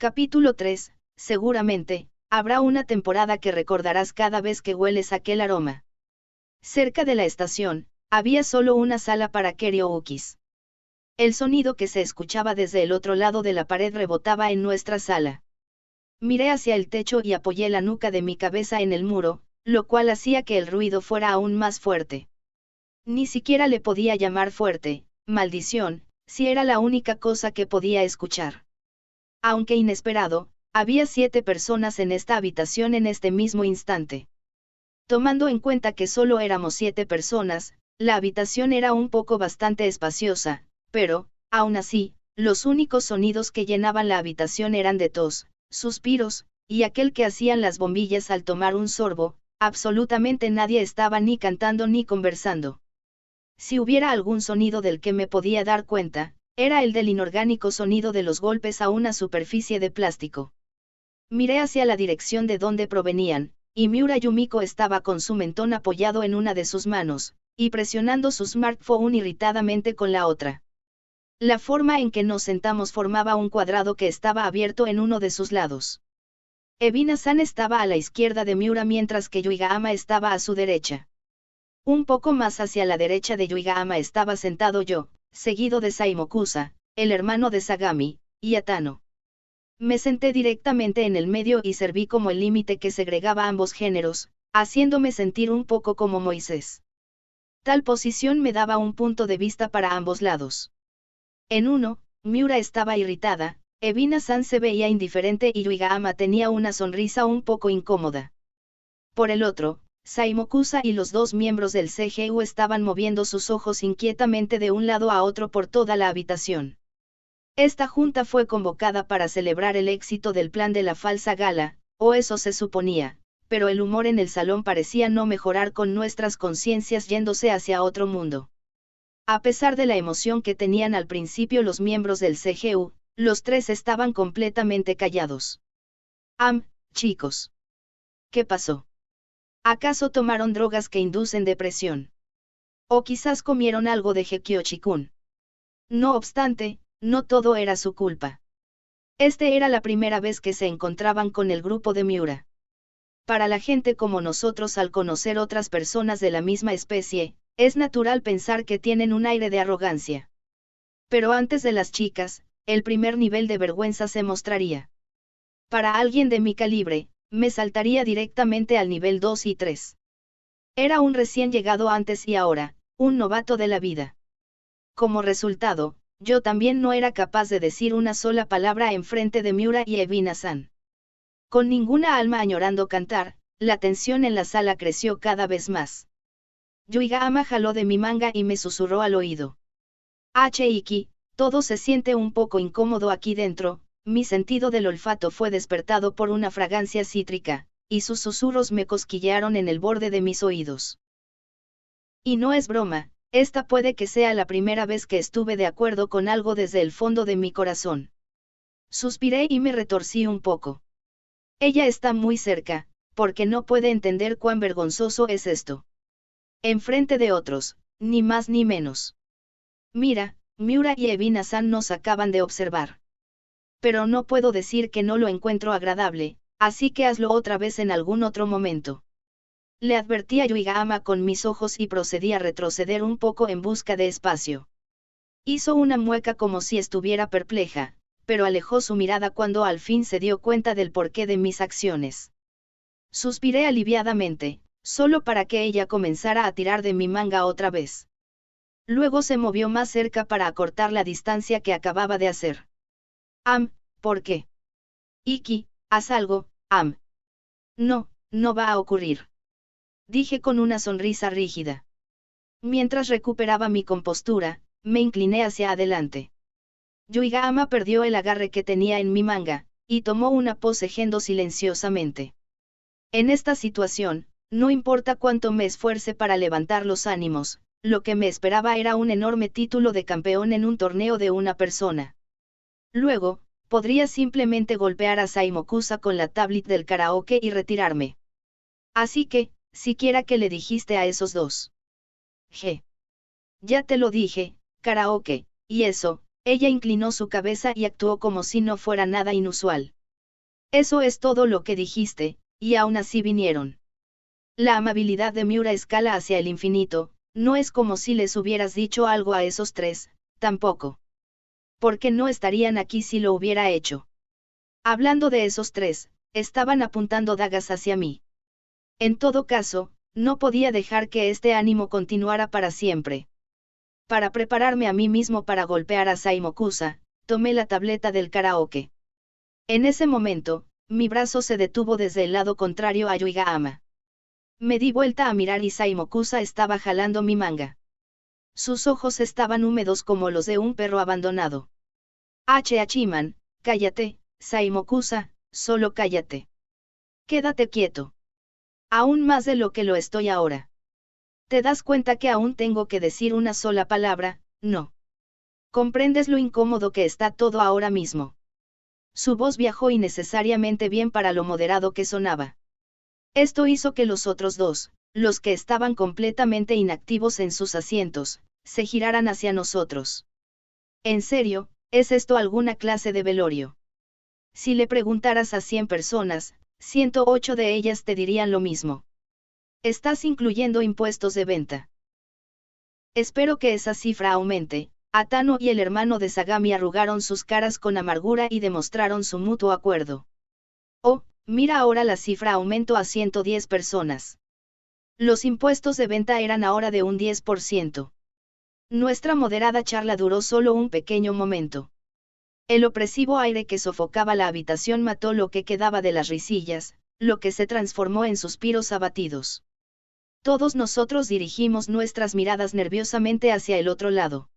Capítulo 3. Seguramente, habrá una temporada que recordarás cada vez que hueles aquel aroma. Cerca de la estación, había solo una sala para karaokes. El sonido que se escuchaba desde el otro lado de la pared rebotaba en nuestra sala. Miré hacia el techo y apoyé la nuca de mi cabeza en el muro, lo cual hacía que el ruido fuera aún más fuerte. Ni siquiera le podía llamar fuerte, maldición, si era la única cosa que podía escuchar. Aunque inesperado, había 7 personas en esta habitación en este mismo instante. Tomando en cuenta que solo éramos 7 personas, la habitación era un poco bastante espaciosa, pero, aún así, los únicos sonidos que llenaban la habitación eran de tos, suspiros, y aquel que hacían las bombillas al tomar un sorbo. Absolutamente nadie estaba ni cantando ni conversando. Si hubiera algún sonido del que me podía dar cuenta, era el del inorgánico sonido de los golpes a una superficie de plástico. Miré hacia la dirección de donde provenían, y Miura Yumiko estaba con su mentón apoyado en una de sus manos, y presionando su smartphone irritadamente con la otra. La forma en que nos sentamos formaba un cuadrado que estaba abierto en uno de sus lados. Evina-san estaba a la izquierda de Miura mientras que Yuigahama estaba a su derecha. Un poco más hacia la derecha de Yuigahama estaba sentado yo, seguido de Saimokusa, el hermano de Sagami, y Atano. Me senté directamente en el medio y serví como el límite que segregaba ambos géneros, haciéndome sentir un poco como Moisés. Tal posición me daba un punto de vista para ambos lados. En uno, Miura estaba irritada, Evina-san se veía indiferente y Yuigahama tenía una sonrisa un poco incómoda. Por el otro, Saimokusa y los 2 miembros del CGU estaban moviendo sus ojos inquietamente de un lado a otro por toda la habitación. Esta junta fue convocada para celebrar el éxito del plan de la falsa gala, o eso se suponía, pero el humor en el salón parecía no mejorar con nuestras conciencias yéndose hacia otro mundo. A pesar de la emoción que tenían al principio los miembros del CGU, los 3 estaban completamente callados. Chicos. ¿Qué pasó? ¿Acaso tomaron drogas que inducen depresión? O quizás comieron algo de Gekiochi-kun. No obstante, no todo era su culpa. Era la primera vez que se encontraban con el grupo de Miura. Para la gente como nosotros, al conocer otras personas de la misma especie, es natural pensar que tienen un aire de arrogancia. Pero antes de las chicas, el primer nivel de vergüenza se mostraría. Para alguien de mi calibre, me saltaría directamente al nivel 2 y 3. Era un recién llegado antes y ahora, un novato de la vida. Como resultado, yo también no era capaz de decir una sola palabra enfrente de Miura y Evina-san. Con ninguna alma añorando cantar, la tensión en la sala creció cada vez más. Yuigahama jaló de mi manga y me susurró al oído. Iki, todo se siente un poco incómodo aquí dentro. Mi sentido del olfato fue despertado por una fragancia cítrica, y sus susurros me cosquillearon en el borde de mis oídos. Y no es broma, esta puede que sea la primera vez que estuve de acuerdo con algo desde el fondo de mi corazón. Suspiré y me retorcí un poco. Ella está muy cerca, porque no puede entender cuán vergonzoso es esto. Enfrente de otros, ni más ni menos. Mira, Miura y Evina-san nos acaban de observar. Pero no puedo decir que no lo encuentro agradable, así que hazlo otra vez en algún otro momento. Le advertí a Yuigahama con mis ojos y procedí a retroceder un poco en busca de espacio. Hizo una mueca como si estuviera perpleja, pero alejó su mirada cuando al fin se dio cuenta del porqué de mis acciones. Suspiré aliviadamente, solo para que ella comenzara a tirar de mi manga otra vez. Luego se movió más cerca para acortar la distancia que acababa de hacer. ¿Por qué? Iki, haz algo, No, no va a ocurrir. Dije con una sonrisa rígida. Mientras recuperaba mi compostura, me incliné hacia adelante. Yuigahama perdió el agarre que tenía en mi manga, y tomó una pose riendo silenciosamente. En esta situación, no importa cuánto me esfuerce para levantar los ánimos, lo que me esperaba era un enorme título de campeón en un torneo de una persona. Luego, podría simplemente golpear a Saimokusa con la tablet del karaoke y retirarme. Así que, siquiera que le dijiste a esos 2. Ya te lo dije, karaoke, y eso, Ella inclinó su cabeza y actuó como si no fuera nada inusual. Eso es todo lo que dijiste, y aún así vinieron. La amabilidad de Miura escala hacia el infinito, no es como si les hubieras dicho algo a esos tres, tampoco. Porque no estarían aquí si lo hubiera hecho. Hablando de esos tres, estaban apuntando dagas hacia mí. En todo caso, no podía dejar que este ánimo continuara para siempre. Para prepararme a mí mismo para golpear a Saimokusa, tomé la tableta del karaoke. En ese momento, mi brazo se detuvo desde el lado contrario a Yuigahama. Me di vuelta a mirar y Saimokusa estaba jalando mi manga. Sus ojos estaban húmedos como los de un perro abandonado. Hachiman, cállate, Saimokusa, solo cállate. Quédate quieto. Aún más de lo que lo estoy ahora. ¿Te das cuenta que aún tengo que decir una sola palabra? No. ¿Comprendes lo incómodo que está todo ahora mismo? Su voz viajó innecesariamente bien para lo moderado que sonaba. Esto hizo que los otros dos, los que estaban completamente inactivos en sus asientos, se giraran hacia nosotros. ¿En serio, es esto alguna clase de velorio? Si le preguntaras a 100 personas, 108 de ellas te dirían lo mismo. Estás incluyendo impuestos de venta. Espero que esa cifra aumente. Atano y el hermano de Sagami arrugaron sus caras con amargura y demostraron su mutuo acuerdo. Oh, mira ahora la cifra aumentó a 110 personas. Los impuestos de venta eran ahora de un 10%. Nuestra moderada charla duró solo un pequeño momento. El opresivo aire que sofocaba la habitación mató lo que quedaba de las risillas, lo que se transformó en suspiros abatidos. Todos nosotros dirigimos nuestras miradas nerviosamente hacia el otro lado.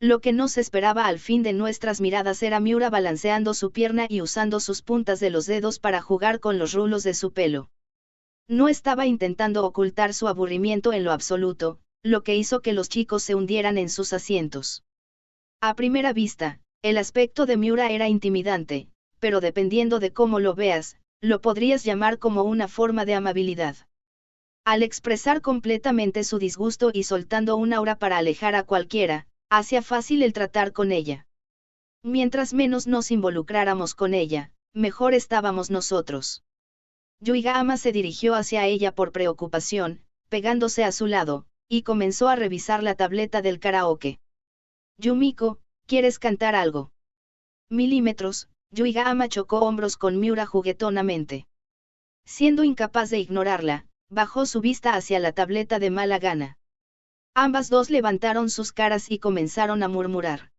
Lo que nos esperaba al fin de nuestras miradas era Miura balanceando su pierna y usando sus puntas de los dedos para jugar con los rulos de su pelo. No estaba intentando ocultar su aburrimiento en lo absoluto, lo que hizo que los chicos se hundieran en sus asientos. A primera vista, el aspecto de Miura era intimidante, pero dependiendo de cómo lo veas, lo podrías llamar como una forma de amabilidad. Al expresar completamente su disgusto y soltando un aura para alejar a cualquiera, hacía fácil el tratar con ella. Mientras menos nos involucráramos con ella, mejor estábamos nosotros. Yuigahama se dirigió hacia ella por preocupación, pegándose a su lado, y comenzó a revisar la tableta del karaoke. Yumiko, ¿quieres cantar algo? Milímetros, Yuigahama chocó hombros con Miura juguetonamente. Siendo incapaz de ignorarla, bajó su vista hacia la tableta de mala gana. Ambas dos levantaron sus caras y comenzaron a murmurar.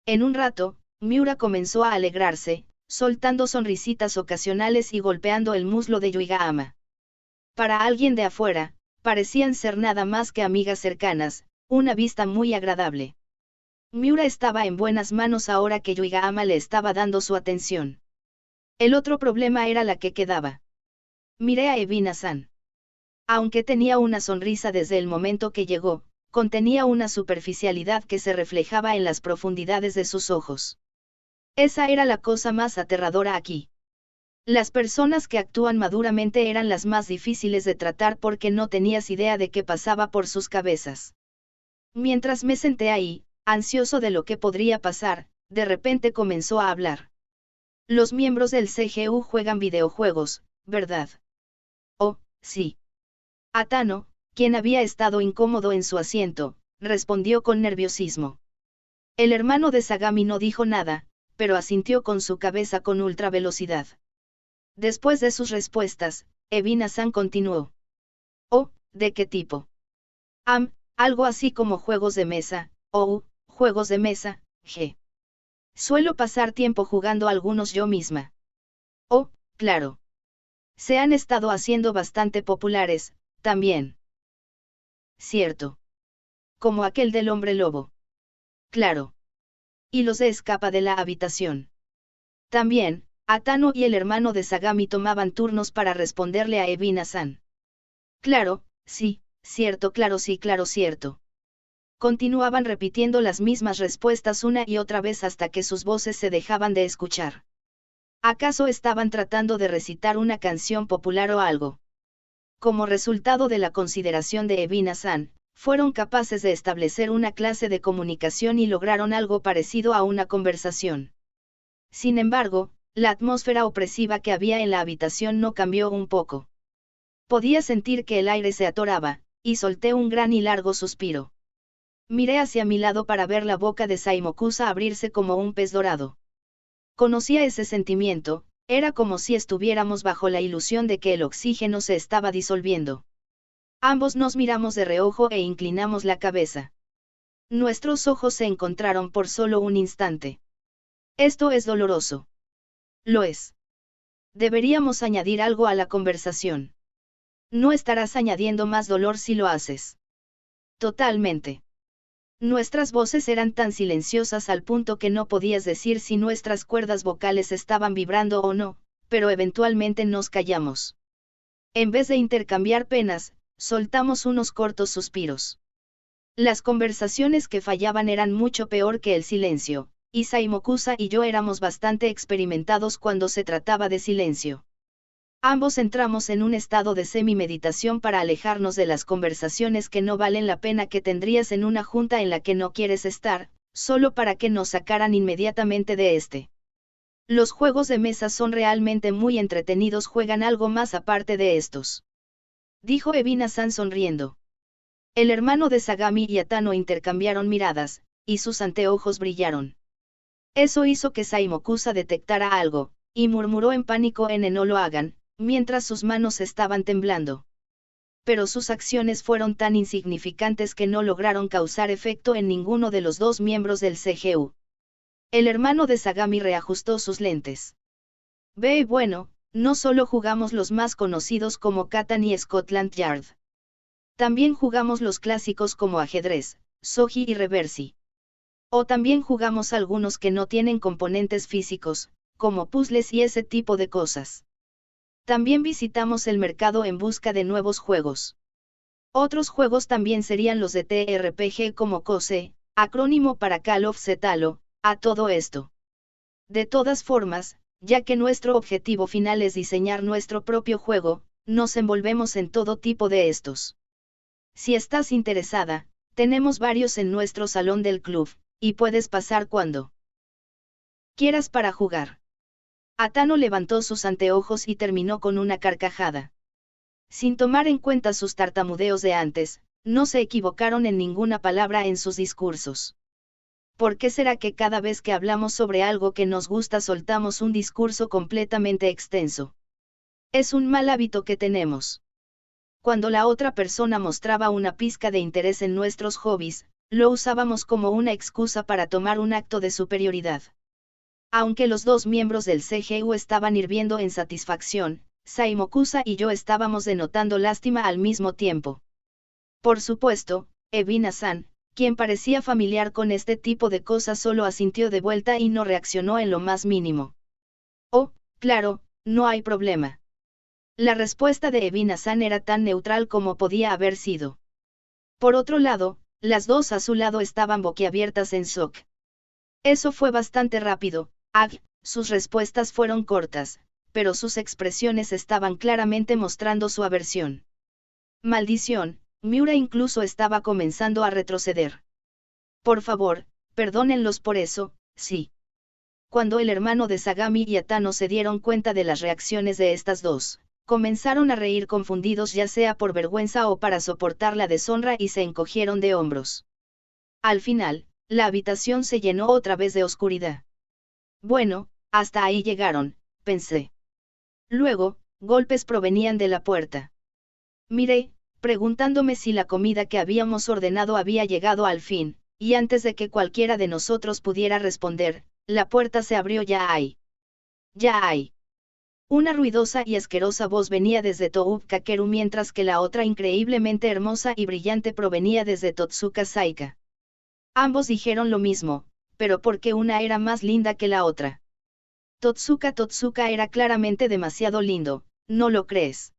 En un rato, Miura comenzó a alegrarse, soltando sonrisitas ocasionales y golpeando el muslo de Yuigahama. Para alguien de afuera, parecían ser nada más que amigas cercanas, una vista muy agradable. Miura estaba en buenas manos ahora que Yuigahama le estaba dando su atención. El otro problema era la que quedaba. Miré a Evina-san. Aunque tenía una sonrisa desde el momento que llegó, contenía una superficialidad que se reflejaba en las profundidades de sus ojos. Esa era la cosa más aterradora aquí. Las personas que actúan maduramente eran las más difíciles de tratar porque no tenías idea de qué pasaba por sus cabezas. Mientras me senté ahí, ansioso de lo que podría pasar, de repente comenzó a hablar. Los miembros del CGU juegan videojuegos, ¿verdad? Oh, sí. Atano, quien había estado incómodo en su asiento, respondió con nerviosismo. El hermano de Sagami no dijo nada, pero asintió con su cabeza con ultravelocidad. Después de sus respuestas, Evina-san continuó. Oh, ¿de qué tipo? Algo así como juegos de mesa, juegos de mesa, g. Suelo pasar tiempo jugando algunos yo misma. Oh, claro. Se han estado haciendo bastante populares, también. Cierto. Como aquel del hombre lobo. Claro. Y los de escapa de la habitación. También, Atano y el hermano de Sagami tomaban turnos para responderle a Evina-san. Claro, sí, cierto, claro, sí, claro, cierto. Continuaban repitiendo las mismas respuestas una y otra vez hasta que sus voces se dejaban de escuchar. ¿Acaso estaban tratando de recitar una canción popular o algo? Como resultado de la consideración de Evina-san, fueron capaces de establecer una clase de comunicación y lograron algo parecido a una conversación. Sin embargo, la atmósfera opresiva que había en la habitación no cambió un poco. Podía sentir que el aire se atoraba, y solté un gran y largo suspiro. Miré hacia mi lado para ver la boca de Saimokusa abrirse como un pez dorado. Conocía ese sentimiento, era como si estuviéramos bajo la ilusión de que el oxígeno se estaba disolviendo. Ambos nos miramos de reojo e inclinamos la cabeza. Nuestros ojos se encontraron por solo un instante. Esto es doloroso. Lo es. Deberíamos añadir algo a la conversación. No estarás añadiendo más dolor si lo haces. Totalmente. Nuestras voces eran tan silenciosas al punto que no podías decir si nuestras cuerdas vocales estaban vibrando o no, pero eventualmente nos callamos. En vez de intercambiar penas, soltamos unos cortos suspiros. Las conversaciones que fallaban eran mucho peor que el silencio, y Saimokusa y yo éramos bastante experimentados cuando se trataba de silencio. Ambos entramos en un estado de semi-meditación para alejarnos de las conversaciones que no valen la pena que tendrías en una junta en la que no quieres estar, solo para que nos sacaran inmediatamente de este. Los juegos de mesa son realmente muy entretenidos, juegan algo más aparte de estos. Dijo Evina-san sonriendo. El hermano de Sagami y Atano intercambiaron miradas, y sus anteojos brillaron. Eso hizo que Saimokusa detectara algo, y murmuró en pánico no lo hagan, mientras sus manos estaban temblando. Pero sus acciones fueron tan insignificantes que no lograron causar efecto en ninguno de los dos miembros del CGU. El hermano de Sagami reajustó sus lentes. Bueno, no solo jugamos los más conocidos como Catan y Scotland Yard. También jugamos los clásicos como ajedrez, Shogi y Reversi. O también jugamos algunos que no tienen componentes físicos, como puzzles y ese tipo de cosas. También visitamos el mercado en busca de nuevos juegos. Otros juegos también serían los de TRPG como KOSE, acrónimo para Call of Cthulhu, a todo esto. De todas formas, ya que nuestro objetivo final es diseñar nuestro propio juego, nos envolvemos en todo tipo de estos. Si estás interesada, tenemos varios en nuestro salón del club, y puedes pasar cuando quieras para jugar. Atano levantó sus anteojos y terminó con una carcajada. Sin tomar en cuenta sus tartamudeos de antes, no se equivocaron en ninguna palabra en sus discursos. ¿Por qué será que cada vez que hablamos sobre algo que nos gusta soltamos un discurso completamente extenso? Es un mal hábito que tenemos. Cuando la otra persona mostraba una pizca de interés en nuestros hobbies, lo usábamos como una excusa para tomar un acto de superioridad. Aunque los dos miembros del CGU estaban hirviendo en satisfacción, Saimokusa y yo estábamos denotando lástima al mismo tiempo. Por supuesto, Evina-san, quien parecía familiar con este tipo de cosas, solo asintió de vuelta y no reaccionó en lo más mínimo. Oh, claro, no hay problema. La respuesta de Evina-san era tan neutral como podía haber sido. Por otro lado, las dos a su lado estaban boquiabiertas en shock. Eso fue bastante rápido. Sus respuestas fueron cortas, pero sus expresiones estaban claramente mostrando su aversión. Maldición, Miura incluso estaba comenzando a retroceder. Por favor, perdónenlos por eso, sí. Cuando el hermano de Sagami y Atano se dieron cuenta de las reacciones de estas dos, comenzaron a reír confundidos, ya sea por vergüenza o para soportar la deshonra, y se encogieron de hombros. Al final, la habitación se llenó otra vez de oscuridad. Bueno, hasta ahí llegaron, pensé. Luego, golpes provenían de la puerta. Miré, preguntándome si la comida que habíamos ordenado había llegado al fin, y antes de que cualquiera de nosotros pudiera responder, la puerta se abrió. Ya hay. Ya hay. Una ruidosa y asquerosa voz venía desde Toub Kakeru, mientras que la otra, increíblemente hermosa y brillante, provenía desde Totsuka Saika. Ambos dijeron lo mismo, pero porque una era más linda que la otra. Totsuka era claramente demasiado lindo, ¿no lo crees?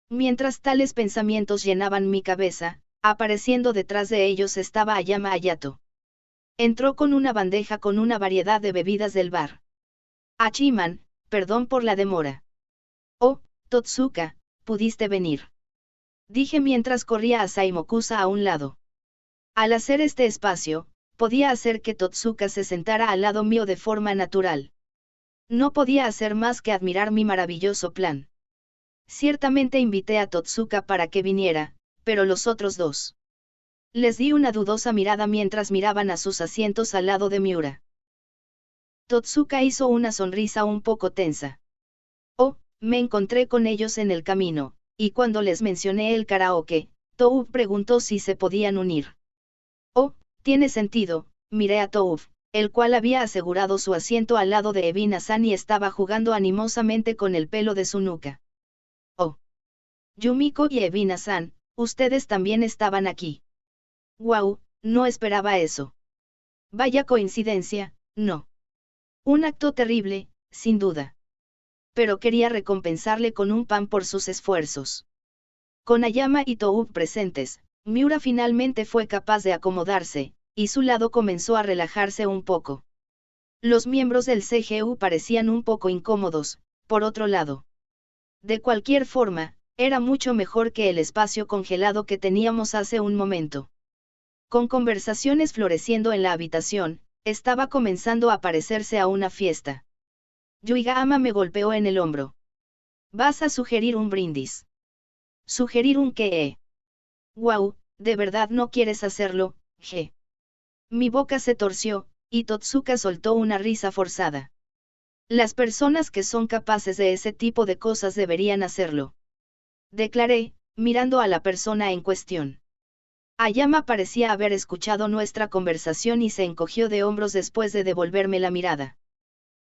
Mientras tales pensamientos llenaban mi cabeza, apareciendo detrás de ellos estaba Ayama Ayato. Entró con una bandeja con una variedad de bebidas del bar. Achiman, perdón por la demora. Oh, Totsuka, pudiste venir. Dije mientras corría a Saimokusa a un lado. Al hacer este espacio, podía hacer que Totsuka se sentara al lado mío de forma natural. No podía hacer más que admirar mi maravilloso plan. Ciertamente invité a Totsuka para que viniera, pero los otros dos. Les di una dudosa mirada mientras miraban a sus asientos al lado de Miura. Totsuka hizo una sonrisa un poco tensa. Oh, me encontré con ellos en el camino, y cuando les mencioné el karaoke, Toub preguntó si se podían unir. Oh, tiene sentido, miré a Toub, el cual había asegurado su asiento al lado de Ebina-san y estaba jugando animosamente con el pelo de su nuca. Oh. Yumiko y Ebina-san, ustedes también estaban aquí. Wow, no esperaba eso. Vaya coincidencia, no. Un acto terrible, sin duda. Pero quería recompensarle con un pan por sus esfuerzos. Con Ayama y Toub presentes, Miura finalmente fue capaz de acomodarse, y su lado comenzó a relajarse un poco. Los miembros del CGU parecían un poco incómodos, por otro lado. De cualquier forma, era mucho mejor que el espacio congelado que teníamos hace un momento. Con conversaciones floreciendo en la habitación, estaba comenzando a parecerse a una fiesta. Yuigahama me golpeó en el hombro. ¿Vas a sugerir un brindis? ¿Sugerir un qué? Wow, ¿de verdad no quieres hacerlo, G? Mi boca se torció, y Totsuka soltó una risa forzada. Las personas que son capaces de ese tipo de cosas deberían hacerlo. Declaré, mirando a la persona en cuestión. Ayama parecía haber escuchado nuestra conversación y se encogió de hombros después de devolverme la mirada.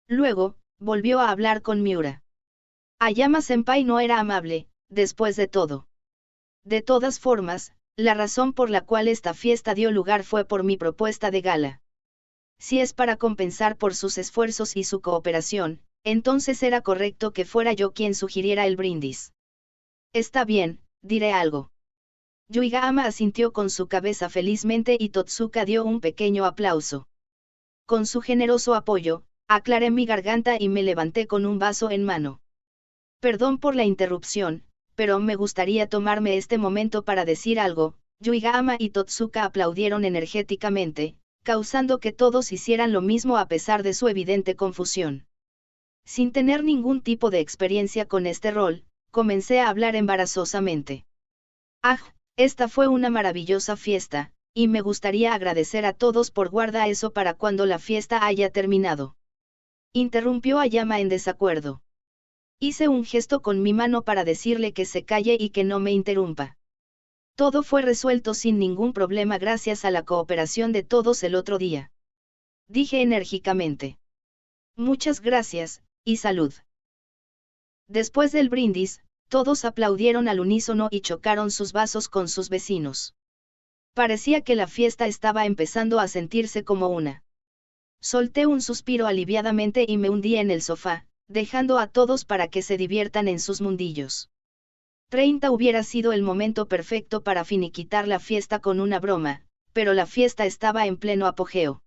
Luego, volvió a hablar con Miura. Ayama-senpai no era amable, después de todo. De todas formas, la razón por la cual esta fiesta dio lugar fue por mi propuesta de gala. Si es para compensar por sus esfuerzos y su cooperación, entonces era correcto que fuera yo quien sugiriera el brindis. Está bien, diré algo. Yuigahama asintió con su cabeza felizmente y Totsuka dio un pequeño aplauso. Con su generoso apoyo, aclaré mi garganta y me levanté con un vaso en mano. Perdón por la interrupción, pero me gustaría tomarme este momento para decir algo. Yuigahama y Totsuka aplaudieron energéticamente, causando que todos hicieran lo mismo a pesar de su evidente confusión. Sin tener ningún tipo de experiencia con este rol, comencé a hablar embarazosamente. Ah, esta fue una maravillosa fiesta, y me gustaría agradecer a todos por guardar eso para cuando la fiesta haya terminado. Interrumpió Ayama en desacuerdo. Hice un gesto con mi mano para decirle que se calle y que no me interrumpa. Todo fue resuelto sin ningún problema gracias a la cooperación de todos el otro día. Dije enérgicamente. Muchas gracias, y salud. Después del brindis, todos aplaudieron al unísono y chocaron sus vasos con sus vecinos. Parecía que la fiesta estaba empezando a sentirse como una. Solté un suspiro aliviadamente y me hundí en el sofá, dejando a todos para que se diviertan en sus mundillos. 30 hubiera sido el momento perfecto para finiquitar la fiesta con una broma, pero la fiesta estaba en pleno apogeo.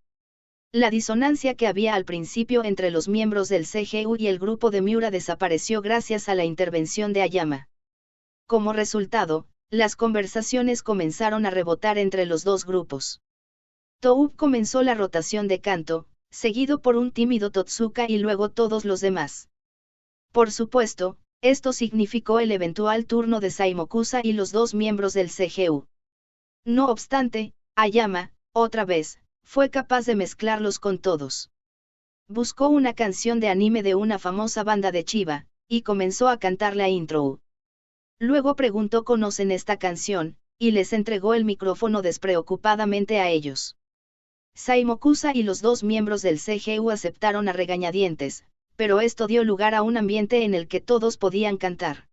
La disonancia que había al principio entre los miembros del CGU y el grupo de Miura desapareció gracias a la intervención de Ayama. Como resultado, las conversaciones comenzaron a rebotar entre los dos grupos. Toub comenzó la rotación de canto, seguido por un tímido Totsuka y luego todos los demás. Por supuesto, esto significó el eventual turno de Saimokusa y los dos miembros del CGU. No obstante, Ayama, otra vez, fue capaz de mezclarlos con todos. Buscó una canción de anime de una famosa banda de Chiba, y comenzó a cantar la intro. Luego preguntó ¿conocen esta canción?, y les entregó el micrófono despreocupadamente a ellos. Saimokusa y los dos miembros del CGU aceptaron a regañadientes, pero esto dio lugar a un ambiente en el que todos podían cantar.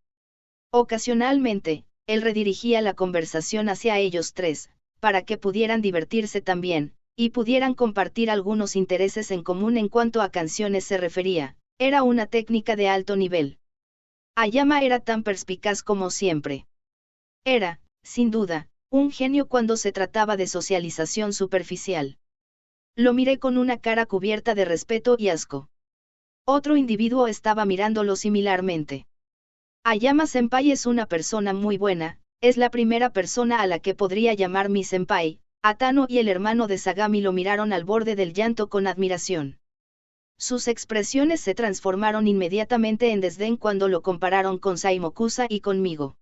Ocasionalmente, él redirigía la conversación hacia ellos tres, para que pudieran divertirse también, y pudieran compartir algunos intereses en común en cuanto a canciones se refería. Era una técnica de alto nivel. Ayama era tan perspicaz como siempre. Era, sin duda, un genio cuando se trataba de socialización superficial. Lo miré con una cara cubierta de respeto y asco. Otro individuo estaba mirándolo similarmente. Ayama-senpai es una persona muy buena, es la primera persona a la que podría llamar mi senpai. Atano y el hermano de Sagami lo miraron al borde del llanto con admiración. Sus expresiones se transformaron inmediatamente en desdén cuando lo compararon con Saimokusa y conmigo.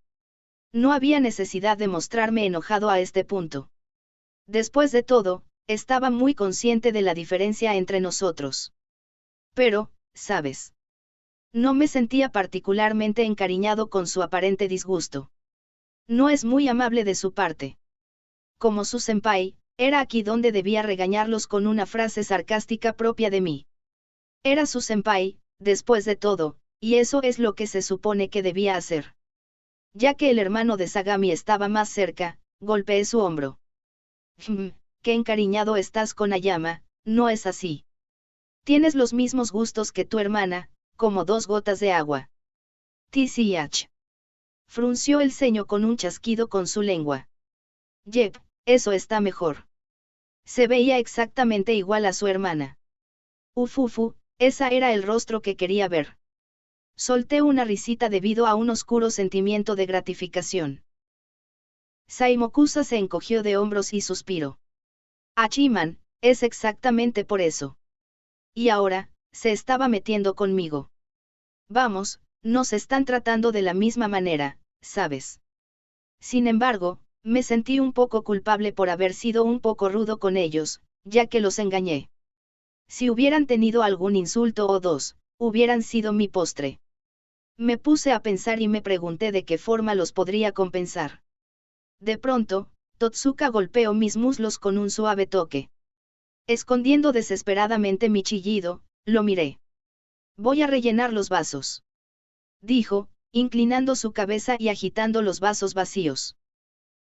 No había necesidad de mostrarme enojado a este punto. Después de todo, estaba muy consciente de la diferencia entre nosotros. Pero, ¿sabes? No me sentía particularmente encariñado con su aparente disgusto. No es muy amable de su parte. Como su senpai, era aquí donde debía regañarlos con una frase sarcástica propia de mí. Era su senpai, después de todo, y eso es lo que se supone que debía hacer. Ya que el hermano de Sagami estaba más cerca, golpeé su hombro. Qué encariñado estás con Ayama, ¿no es así? Tienes los mismos gustos que tu hermana, como 2 gotas de agua. TCH. Frunció el ceño con un chasquido con su lengua. Yep, eso está mejor. Se veía exactamente igual a su hermana. Ufufu, esa era el rostro que quería ver. Solté una risita debido a un oscuro sentimiento de gratificación. Saimokusa se encogió de hombros y suspiró. Achiman, es exactamente por eso. Y ahora, se estaba metiendo conmigo. Vamos, nos están tratando de la misma manera, ¿sabes? Sin embargo, me sentí un poco culpable por haber sido un poco rudo con ellos, ya que los engañé. Si hubieran tenido algún insulto o 2, hubieran sido mi postre. Me puse a pensar y me pregunté de qué forma los podría compensar. De pronto, Totsuka golpeó mis muslos con un suave toque. Escondiendo desesperadamente mi chillido, lo miré. Voy a rellenar los vasos. Dijo, inclinando su cabeza y agitando los vasos vacíos.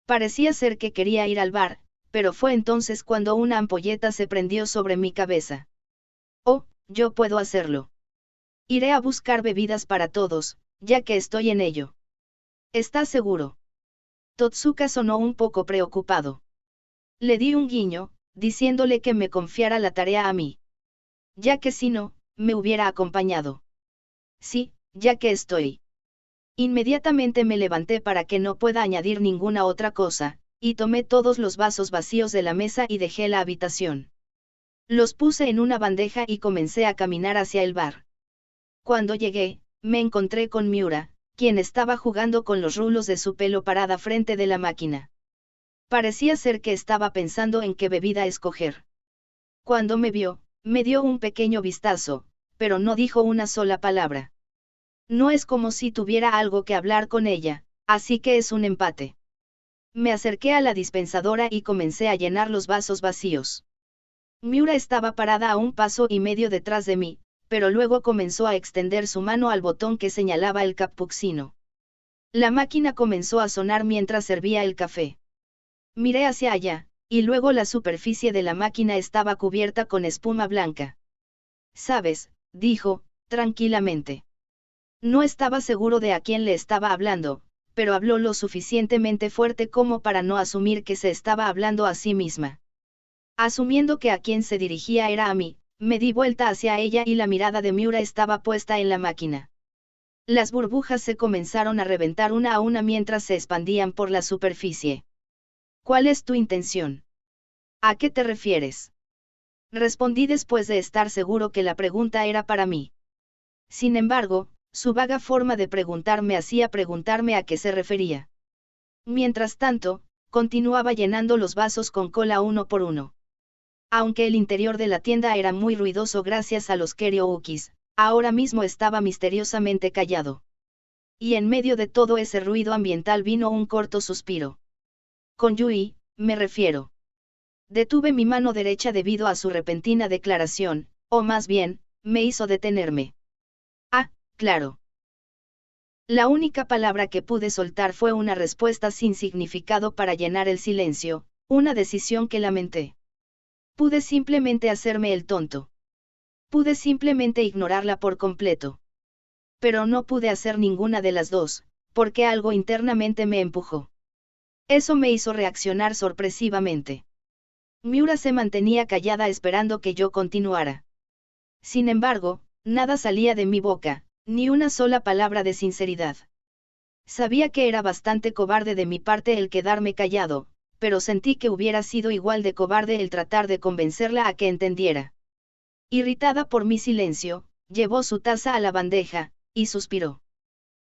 Parecía ser que quería ir al bar, pero fue entonces cuando una ampolleta se prendió sobre mi cabeza. Oh, yo puedo hacerlo. Iré a buscar bebidas para todos, ya que estoy en ello. ¿Estás seguro? Totsuka sonó un poco preocupado. Le di un guiño, diciéndole que me confiara la tarea a mí. Ya que si no, me hubiera acompañado. Sí, ya que estoy. Inmediatamente me levanté para que no pueda añadir ninguna otra cosa, y tomé todos los vasos vacíos de la mesa y dejé la habitación. Los puse en una bandeja y comencé a caminar hacia el bar. Cuando llegué, me encontré con Miura, quien estaba jugando con los rulos de su pelo parada frente de la máquina. Parecía ser que estaba pensando en qué bebida escoger. Cuando me vio, me dio un pequeño vistazo, pero no dijo una sola palabra. No es como si tuviera algo que hablar con ella, así que es un empate. Me acerqué a la dispensadora y comencé a llenar los vasos vacíos. Miura estaba parada a un paso y medio detrás de mí, pero luego comenzó a extender su mano al botón que señalaba el cappuccino. La máquina comenzó a sonar mientras servía el café. Miré hacia allá, y luego la superficie de la máquina estaba cubierta con espuma blanca. ¿Sabes?, dijo, tranquilamente. No estaba seguro de a quién le estaba hablando, pero habló lo suficientemente fuerte como para no asumir que se estaba hablando a sí misma. Asumiendo que a quien se dirigía era a mí, me di vuelta hacia ella y la mirada de Miura estaba puesta en la máquina. Las burbujas se comenzaron a reventar una a una mientras se expandían por la superficie. ¿Cuál es tu intención? ¿A qué te refieres? Respondí después de estar seguro que la pregunta era para mí. Sin embargo, su vaga forma de preguntar me hacía preguntarme a qué se refería. Mientras tanto, continuaba llenando los vasos con cola uno por uno. Aunque el interior de la tienda era muy ruidoso gracias a los karaokes, ahora mismo estaba misteriosamente callado. Y en medio de todo ese ruido ambiental vino un corto suspiro. Con Yui, me refiero. Detuve mi mano derecha debido a su repentina declaración, o más bien, me hizo detenerme. Ah, claro. La única palabra que pude soltar fue una respuesta sin significado para llenar el silencio, una decisión que lamenté. Pude simplemente hacerme el tonto. Pude simplemente ignorarla por completo. Pero no pude hacer ninguna de las dos, porque algo internamente me empujó. Eso me hizo reaccionar sorpresivamente. Miura se mantenía callada esperando que yo continuara. Sin embargo, nada salía de mi boca, ni una sola palabra de sinceridad. Sabía que era bastante cobarde de mi parte el quedarme callado, pero sentí que hubiera sido igual de cobarde el tratar de convencerla a que entendiera. Irritada por mi silencio, llevó su taza a la bandeja, y suspiró.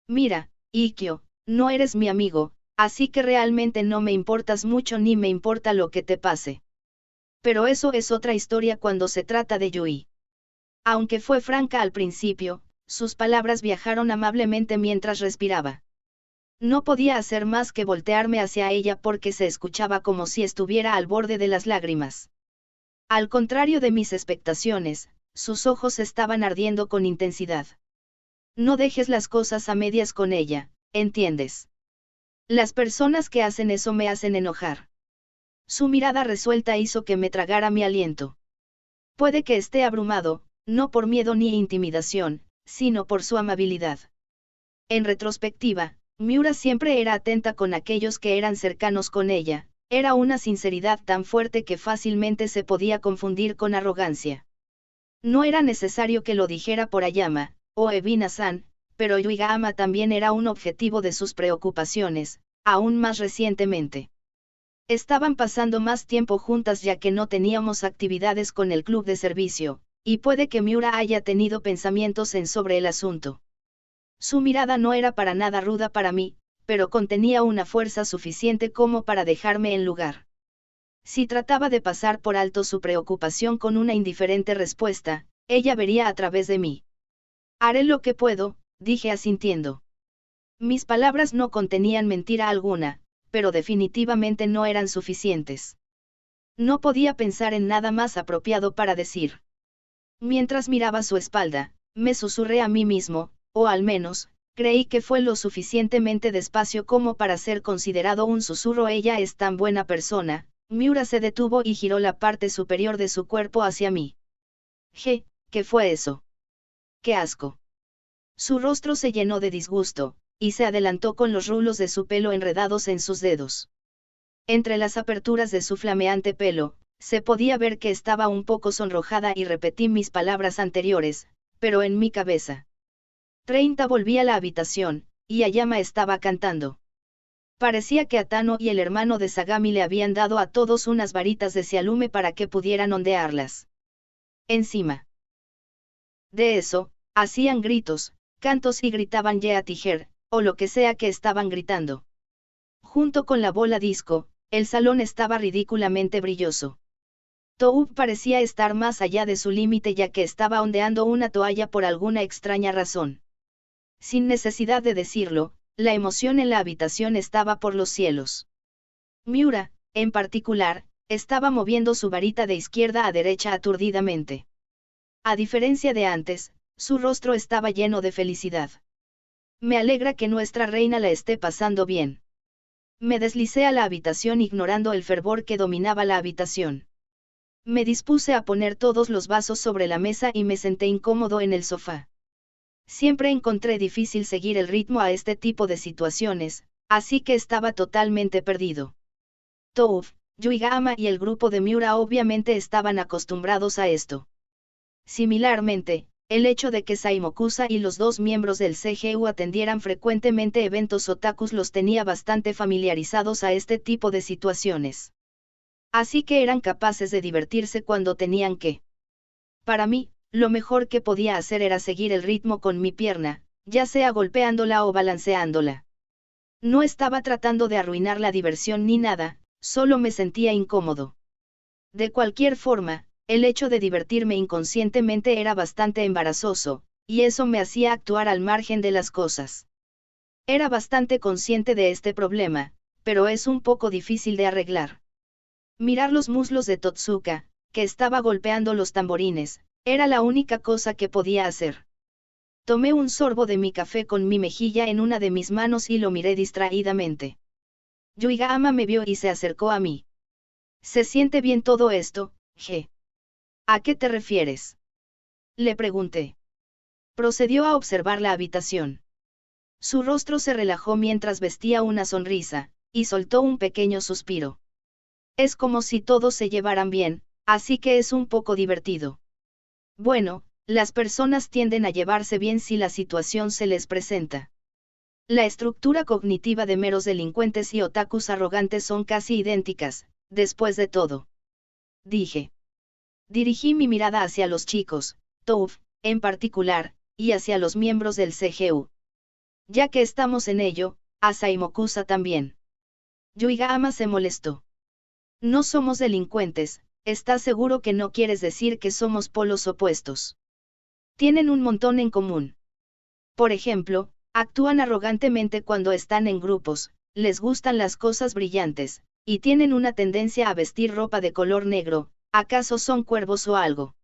Mira, Ikkyo, no eres mi amigo, así que realmente no me importas mucho ni me importa lo que te pase. Pero eso es otra historia cuando se trata de Yui. Aunque fue franca al principio, sus palabras viajaron amablemente mientras respiraba. No podía hacer más que voltearme hacia ella porque se escuchaba como si estuviera al borde de las lágrimas. Al contrario de mis expectaciones, sus ojos estaban ardiendo con intensidad. No dejes las cosas a medias con ella, ¿entiendes? Las personas que hacen eso me hacen enojar. Su mirada resuelta hizo que me tragara mi aliento. Puede que esté abrumado, no por miedo ni intimidación, sino por su amabilidad. En retrospectiva, Miura siempre era atenta con aquellos que eran cercanos con ella, era una sinceridad tan fuerte que fácilmente se podía confundir con arrogancia. No era necesario que lo dijera por Ayama, o Ebina-san, pero Yuiga-ama también era un objetivo de sus preocupaciones, aún más recientemente. Estaban pasando más tiempo juntas ya que no teníamos actividades con el club de servicio, y puede que Miura haya tenido pensamientos sobre el asunto. Su mirada no era para nada ruda para mí, pero contenía una fuerza suficiente como para dejarme en lugar. Si trataba de pasar por alto su preocupación con una indiferente respuesta, ella vería a través de mí. Haré lo que puedo, dije asintiendo. Mis palabras no contenían mentira alguna, pero definitivamente no eran suficientes. No podía pensar en nada más apropiado para decir. Mientras miraba su espalda, me susurré a mí mismo, o al menos, creí que fue lo suficientemente despacio como para ser considerado un susurro. Ella es tan buena persona. Miura se detuvo y giró la parte superior de su cuerpo hacia mí. ¿Qué fue eso? ¡Qué asco! Su rostro se llenó de disgusto, y se adelantó con los rulos de su pelo enredados en sus dedos. Entre las aperturas de su flameante pelo, se podía ver que estaba un poco sonrojada y repetí mis palabras anteriores, pero en mi cabeza. 30 volví a la habitación, y Ayama estaba cantando. Parecía que Atano y el hermano de Sagami le habían dado a todos unas varitas de cialume para que pudieran ondearlas. Encima de eso, hacían gritos, cantos y gritaban "Yea Tiger", o lo que sea que estaban gritando. Junto con la bola disco, el salón estaba ridículamente brilloso. Toub parecía estar más allá de su límite ya que estaba ondeando una toalla por alguna extraña razón. Sin necesidad de decirlo, la emoción en la habitación estaba por los cielos. Miura, en particular, estaba moviendo su varita de izquierda a derecha aturdidamente. A diferencia de antes, su rostro estaba lleno de felicidad. Me alegra que nuestra reina la esté pasando bien. Me deslicé a la habitación ignorando el fervor que dominaba la habitación. Me dispuse a poner todos los vasos sobre la mesa y me senté incómodo en el sofá. Siempre encontré difícil seguir el ritmo a este tipo de situaciones, así que estaba totalmente perdido. Toub, Yuiga-ama y el grupo de Miura obviamente estaban acostumbrados a esto. Similarmente, el hecho de que Saimokusa y los dos miembros del CGU atendieran frecuentemente eventos otakus los tenía bastante familiarizados a este tipo de situaciones. Así que eran capaces de divertirse cuando tenían que. Para mí, lo mejor que podía hacer era seguir el ritmo con mi pierna, ya sea golpeándola o balanceándola. No estaba tratando de arruinar la diversión ni nada, solo me sentía incómodo. De cualquier forma, el hecho de divertirme inconscientemente era bastante embarazoso, y eso me hacía actuar al margen de las cosas. Era bastante consciente de este problema, pero es un poco difícil de arreglar. Mirar los muslos de Totsuka, que estaba golpeando los tamborines, era la única cosa que podía hacer. Tomé un sorbo de mi café con mi mejilla en una de mis manos y lo miré distraídamente. Yuiga-ama me vio y se acercó a mí. ¿Se siente bien todo esto, G? ¿A qué te refieres? Le pregunté. Procedió a observar la habitación. Su rostro se relajó mientras vestía una sonrisa, y soltó un pequeño suspiro. Es como si todos se llevaran bien, así que es un poco divertido. Bueno, las personas tienden a llevarse bien si la situación se les presenta. La estructura cognitiva de meros delincuentes y otakus arrogantes son casi idénticas, después de todo. Dije. Dirigí mi mirada hacia los chicos, Touf, en particular, y hacia los miembros del CGU. Ya que estamos en ello, a Saimokusa también. Yuigahama se molestó. No somos delincuentes, ¿estás seguro que no quieres decir que somos polos opuestos? Tienen un montón en común. Por ejemplo, actúan arrogantemente cuando están en grupos, les gustan las cosas brillantes, y tienen una tendencia a vestir ropa de color negro. ¿Acaso son cuervos o algo?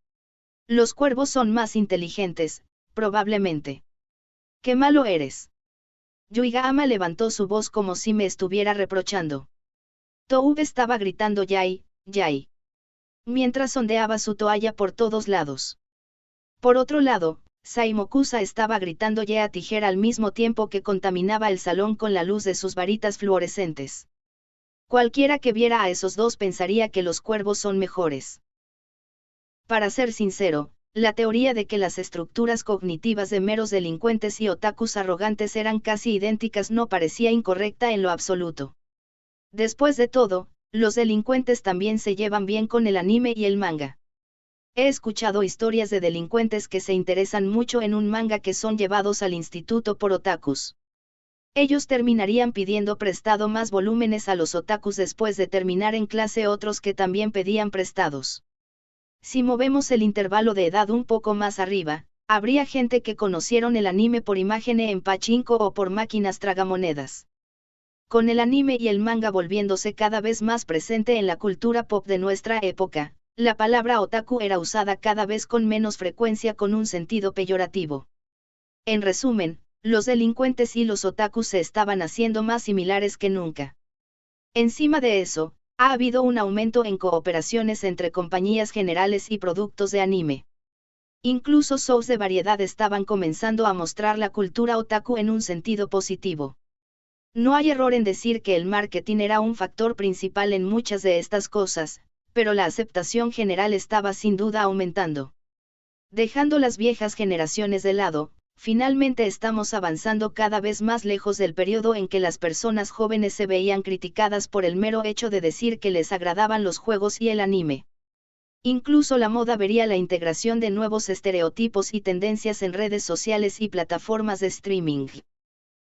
Los cuervos son más inteligentes, probablemente. ¡Qué malo eres! Yuigahama levantó su voz como si me estuviera reprochando. Toub estaba gritando Yai, Yai, mientras ondeaba su toalla por todos lados. Por otro lado, Saimokusa estaba gritando Yea tijera al mismo tiempo que contaminaba el salón con la luz de sus varitas fluorescentes. Cualquiera que viera a esos dos pensaría que los cuervos son mejores. Para ser sincero, la teoría de que las estructuras cognitivas de meros delincuentes y otakus arrogantes eran casi idénticas no parecía incorrecta en lo absoluto. Después de todo, los delincuentes también se llevan bien con el anime y el manga. He escuchado historias de delincuentes que se interesan mucho en un manga que son llevados al instituto por otakus. Ellos terminarían pidiendo prestado más volúmenes a los otakus después de terminar en clase, otros que también pedían prestados. Si movemos el intervalo de edad un poco más arriba, habría gente que conocieron el anime por imagen en pachinko o por máquinas tragamonedas. Con el anime y el manga volviéndose cada vez más presente en la cultura pop de nuestra época, la palabra otaku era usada cada vez con menos frecuencia con un sentido peyorativo. En resumen, los delincuentes y los otakus se estaban haciendo más similares que nunca. Encima de eso, ha habido un aumento en cooperaciones entre compañías generales y productos de anime. Incluso shows de variedad estaban comenzando a mostrar la cultura otaku en un sentido positivo. No hay error en decir que el marketing era un factor principal en muchas de estas cosas, pero la aceptación general estaba sin duda aumentando. Dejando las viejas generaciones de lado, finalmente estamos avanzando cada vez más lejos del periodo en que las personas jóvenes se veían criticadas por el mero hecho de decir que les agradaban los juegos y el anime. Incluso la moda vería la integración de nuevos estereotipos y tendencias en redes sociales y plataformas de streaming.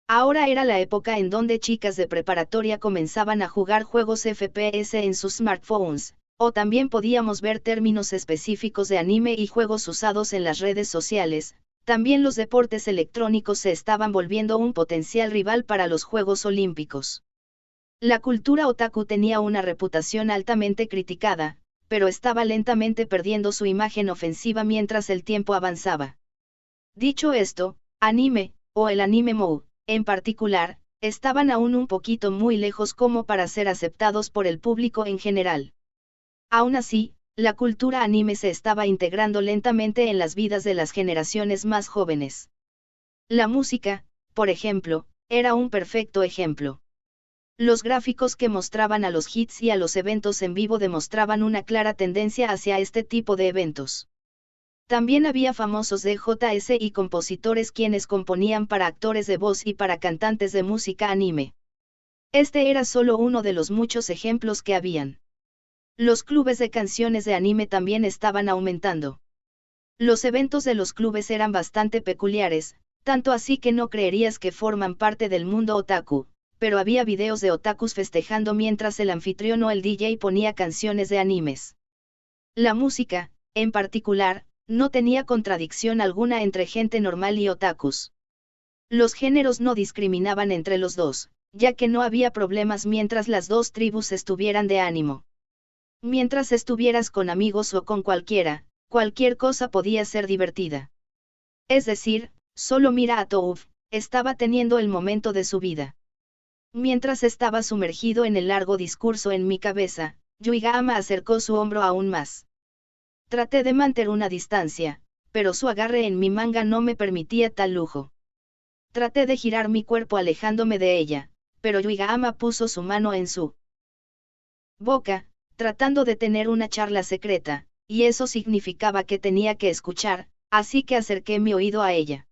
Ahora era la época en donde chicas de preparatoria comenzaban a jugar juegos FPS en sus smartphones, o también podíamos ver términos específicos de anime y juegos usados en las redes sociales. También los deportes electrónicos se estaban volviendo un potencial rival para los Juegos Olímpicos. La cultura otaku tenía una reputación altamente criticada, pero estaba lentamente perdiendo su imagen ofensiva mientras el tiempo avanzaba. Dicho esto, anime, o el anime mou, en particular, estaban aún un poquito muy lejos como para ser aceptados por el público en general. Aún así, la cultura anime se estaba integrando lentamente en las vidas de las generaciones más jóvenes. La música, por ejemplo, era un perfecto ejemplo. Los gráficos que mostraban a los hits y a los eventos en vivo demostraban una clara tendencia hacia este tipo de eventos. También había famosos DJs y compositores quienes componían para actores de voz y para cantantes de música anime. Este era solo uno de los muchos ejemplos que habían. Los clubes de canciones de anime también estaban aumentando. Los eventos de los clubes eran bastante peculiares, tanto así que no creerías que forman parte del mundo otaku, pero había videos de otakus festejando mientras el anfitrión o el DJ ponía canciones de animes. La música, en particular, no tenía contradicción alguna entre gente normal y otakus. Los géneros no discriminaban entre los dos, ya que no había problemas mientras las dos tribus estuvieran de ánimo. Mientras estuvieras con amigos o con cualquiera, cualquier cosa podía ser divertida. Es decir, solo mira a Touf, estaba teniendo el momento de su vida. Mientras estaba sumergido en el largo discurso en mi cabeza, Yuigahama acercó su hombro aún más. Traté de mantener una distancia, pero su agarre en mi manga no me permitía tal lujo. Traté de girar mi cuerpo alejándome de ella, pero Yuigahama puso su mano en su boca, tratando de tener una charla secreta, y eso significaba que tenía que escuchar, así que acerqué mi oído a ella.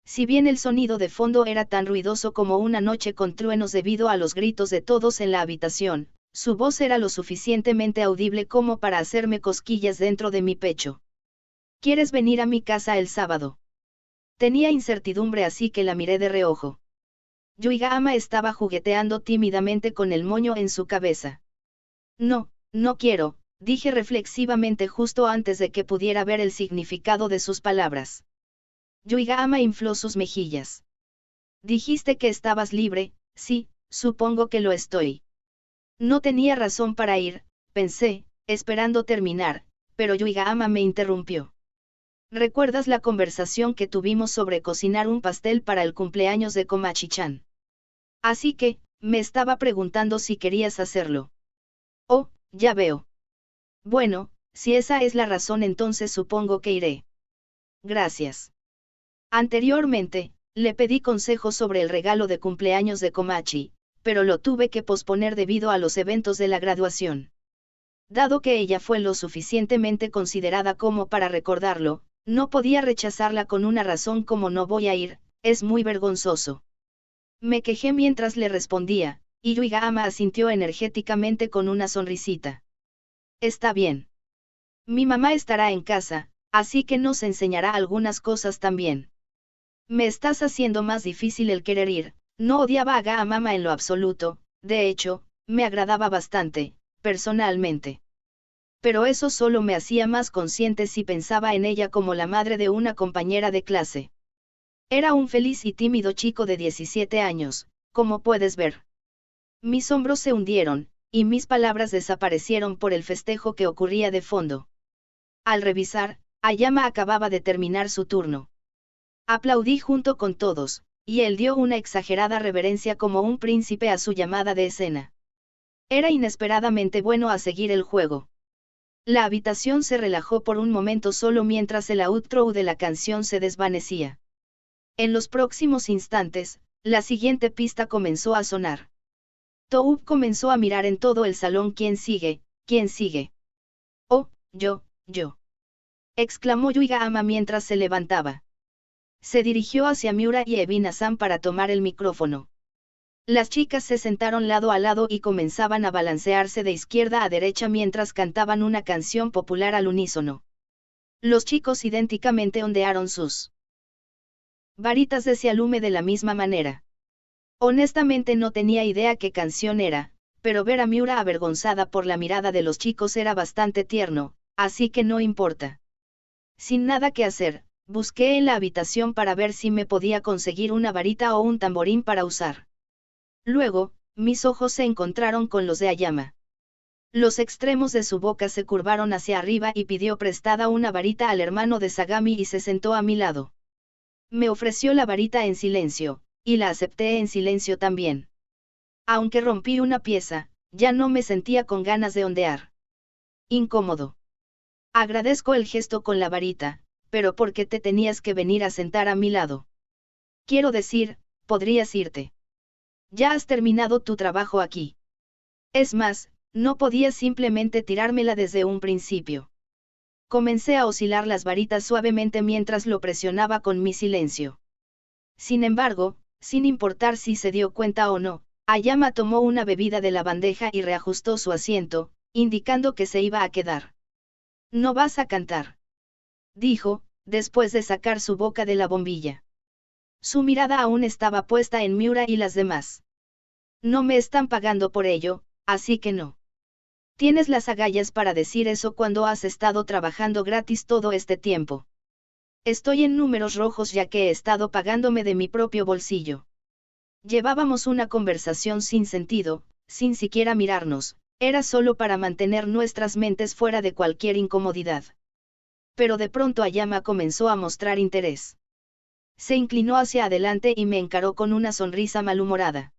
Si bien el sonido de fondo era tan ruidoso como una noche con truenos debido a los gritos de todos en la habitación, su voz era lo suficientemente audible como para hacerme cosquillas dentro de mi pecho. ¿Quieres venir a mi casa el sábado? Tenía incertidumbre, así que la miré de reojo. Yuiga-ama estaba jugueteando tímidamente con el moño en su cabeza. No, no quiero, dije reflexivamente justo antes de que pudiera ver el significado de sus palabras. Yuiga-ama infló sus mejillas. Dijiste que estabas libre, sí, supongo que lo estoy. No tenía razón para ir, pensé, esperando terminar, pero Yuiga-ama me interrumpió. ¿Recuerdas la conversación que tuvimos sobre cocinar un pastel para el cumpleaños de Komachi-chan? Así que, me estaba preguntando si querías hacerlo. Oh, ya veo. Bueno, si esa es la razón, entonces supongo que iré. Gracias. Anteriormente, le pedí consejos sobre el regalo de cumpleaños de Komachi, pero lo tuve que posponer debido a los eventos de la graduación. Dado que ella fue lo suficientemente considerada como para recordarlo, no podía rechazarla con una razón como no voy a ir, es muy vergonzoso. Me quejé mientras le respondía, y Yuiga-ama asintió energéticamente con una sonrisita. Está bien. Mi mamá estará en casa, así que nos enseñará algunas cosas también. Me estás haciendo más difícil el querer ir. No odiaba a Ga-mama en lo absoluto, de hecho, me agradaba bastante, personalmente. Pero eso solo me hacía más consciente si pensaba en ella como la madre de una compañera de clase. Era un feliz y tímido chico de 17 años, como puedes ver. Mis hombros se hundieron, y mis palabras desaparecieron por el festejo que ocurría de fondo. Al revisar, Ayama acababa de terminar su turno. Aplaudí junto con todos, y él dio una exagerada reverencia como un príncipe a su llamada de escena. Era inesperadamente bueno a seguir el juego. La habitación se relajó por un momento solo mientras el outro de la canción se desvanecía. En los próximos instantes, la siguiente pista comenzó a sonar. Toub comenzó a mirar en todo el salón. ¿Quién sigue? ¿Quién sigue? Oh, yo. Exclamó Yuiga-ama mientras se levantaba. Se dirigió hacia Miura y Ebina-san para tomar el micrófono. Las chicas se sentaron lado a lado y comenzaban a balancearse de izquierda a derecha mientras cantaban una canción popular al unísono. Los chicos idénticamente ondearon sus varitas de cialume de la misma manera. Honestamente no tenía idea qué canción era, pero ver a Miura avergonzada por la mirada de los chicos era bastante tierno, así que no importa. Sin nada que hacer, busqué en la habitación para ver si me podía conseguir una varita o un tamborín para usar. Luego, mis ojos se encontraron con los de Ayama. Los extremos de su boca se curvaron hacia arriba y pidió prestada una varita al hermano de Sagami y se sentó a mi lado. Me ofreció la varita en silencio, y la acepté en silencio también. Aunque rompí una pieza, ya no me sentía con ganas de ondear. Incómodo. Agradezco el gesto con la varita, pero ¿por qué te tenías que venir a sentar a mi lado? Quiero decir, podrías irte. Ya has terminado tu trabajo aquí. Es más, no podías simplemente tirármela desde un principio. Comencé a oscilar las varitas suavemente mientras lo presionaba con mi silencio. Sin embargo, sin importar si se dio cuenta o no, Ayama tomó una bebida de la bandeja y reajustó su asiento, indicando que se iba a quedar. No vas a cantar, dijo, después de sacar su boca de la bombilla. Su mirada aún estaba puesta en Miura y las demás. No me están pagando por ello, así que no. Tienes las agallas para decir eso cuando has estado trabajando gratis todo este tiempo. Estoy en números rojos ya que he estado pagándome de mi propio bolsillo. Llevábamos una conversación sin sentido, sin siquiera mirarnos, era solo para mantener nuestras mentes fuera de cualquier incomodidad. Pero de pronto Ayama comenzó a mostrar interés. Se inclinó hacia adelante y me encaró con una sonrisa malhumorada.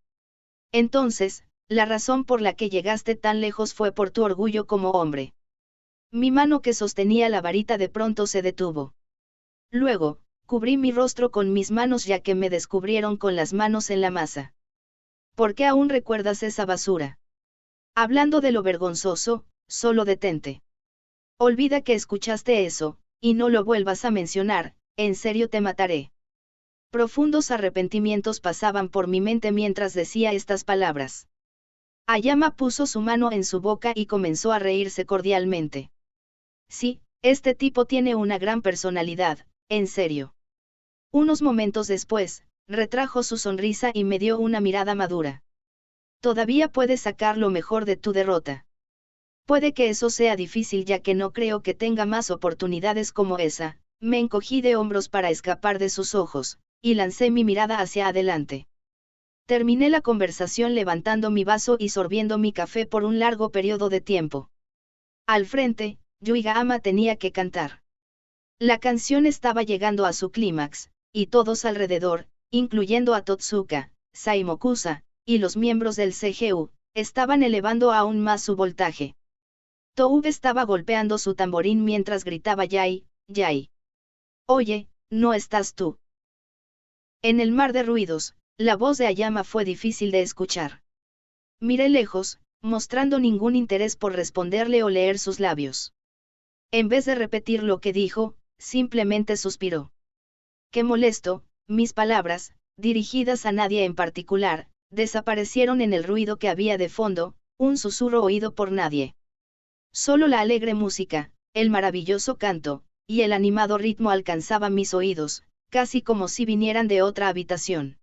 Entonces, la razón por la que llegaste tan lejos fue por tu orgullo como hombre. Mi mano que sostenía la varita de pronto se detuvo. Luego, cubrí mi rostro con mis manos ya que me descubrieron con las manos en la masa. ¿Por qué aún recuerdas esa basura? Hablando de lo vergonzoso, solo detente. Olvida que escuchaste eso, y no lo vuelvas a mencionar, en serio te mataré. Profundos arrepentimientos pasaban por mi mente mientras decía estas palabras. Ayama puso su mano en su boca y comenzó a reírse cordialmente. Sí, este tipo tiene una gran personalidad, en serio. Unos momentos después, retrajo su sonrisa y me dio una mirada madura. Todavía puedes sacar lo mejor de tu derrota. Puede que eso sea difícil ya que no creo que tenga más oportunidades como esa. Me encogí de hombros para escapar de sus ojos, y lancé mi mirada hacia adelante. Terminé la conversación levantando mi vaso y sorbiendo mi café por un largo periodo de tiempo. Al frente, Yuiga-ama tenía que cantar. La canción estaba llegando a su clímax, y todos alrededor, incluyendo a Totsuka, Saimokusa, y los miembros del CGU, estaban elevando aún más su voltaje. Tou estaba golpeando su tamborín mientras gritaba Yai, Yai. Oye, ¿no estás tú? En el mar de ruidos, la voz de Ayama fue difícil de escuchar. Miré lejos, mostrando ningún interés por responderle o leer sus labios. En vez de repetir lo que dijo, simplemente suspiró. Qué molesto, mis palabras, dirigidas a nadie en particular, desaparecieron en el ruido que había de fondo, un susurro oído por nadie. Solo la alegre música, el maravilloso canto, y el animado ritmo alcanzaban mis oídos, casi como si vinieran de otra habitación.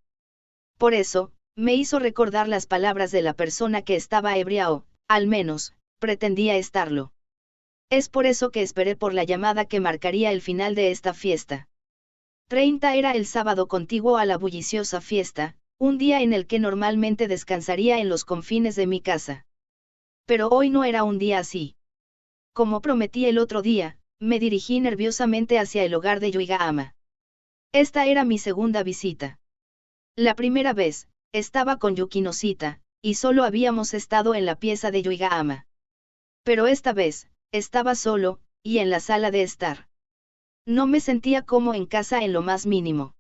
Por eso, me hizo recordar las palabras de la persona que estaba ebria o, al menos, pretendía estarlo. Es por eso que esperé por la llamada que marcaría el final de esta fiesta. 30 era el sábado contiguo a la bulliciosa fiesta, un día en el que normalmente descansaría en los confines de mi casa. Pero hoy no era un día así. Como prometí el otro día, me dirigí nerviosamente hacia el hogar de Yuiga-ama. Esta era mi segunda visita. La primera vez, estaba con Yukinosita, y solo habíamos estado en la pieza de Yuiga-ama. Pero esta vez, estaba solo, y en la sala de estar. No me sentía como en casa en lo más mínimo.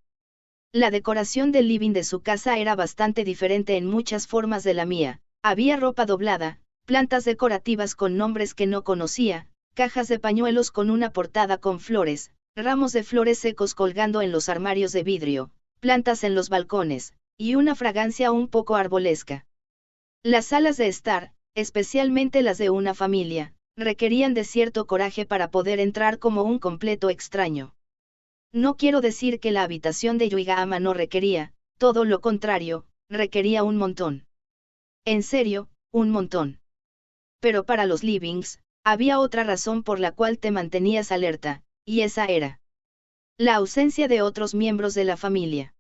La decoración del living de su casa era bastante diferente en muchas formas de la mía. Había ropa doblada, plantas decorativas con nombres que no conocía, cajas de pañuelos con una portada con flores, ramos de flores secos colgando en los armarios de vidrio, plantas en los balcones, y una fragancia un poco arbolesca. Las salas de estar, especialmente las de una familia, requerían de cierto coraje para poder entrar como un completo extraño. No quiero decir que la habitación de Yuiga-ama no requería, todo lo contrario, requería un montón. En serio, un montón. Pero para los livings, había otra razón por la cual te mantenías alerta, y esa era la ausencia de otros miembros de la familia.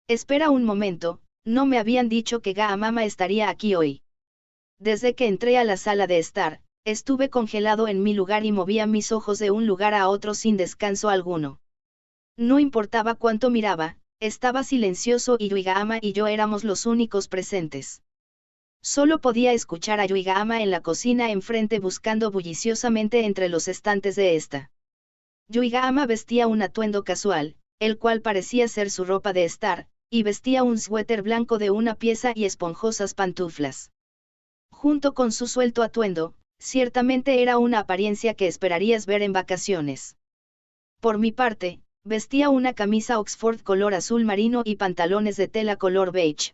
Espera un momento, no me habían dicho que Ga-mama estaría aquí hoy. Desde que entré a la sala de estar, estuve congelado en mi lugar y movía mis ojos de un lugar a otro sin descanso alguno. No importaba cuánto miraba, estaba silencioso y Yuiga-ama y yo éramos los únicos presentes. Solo podía escuchar a Yuiga-ama en la cocina enfrente buscando bulliciosamente entre los estantes de esta. Yuiga-ama vestía un atuendo casual, el cual parecía ser su ropa de estar, y vestía un suéter blanco de una pieza y esponjosas pantuflas. Junto con su suelto atuendo, ciertamente era una apariencia que esperarías ver en vacaciones. Por mi parte, vestía una camisa Oxford color azul marino y pantalones de tela color beige.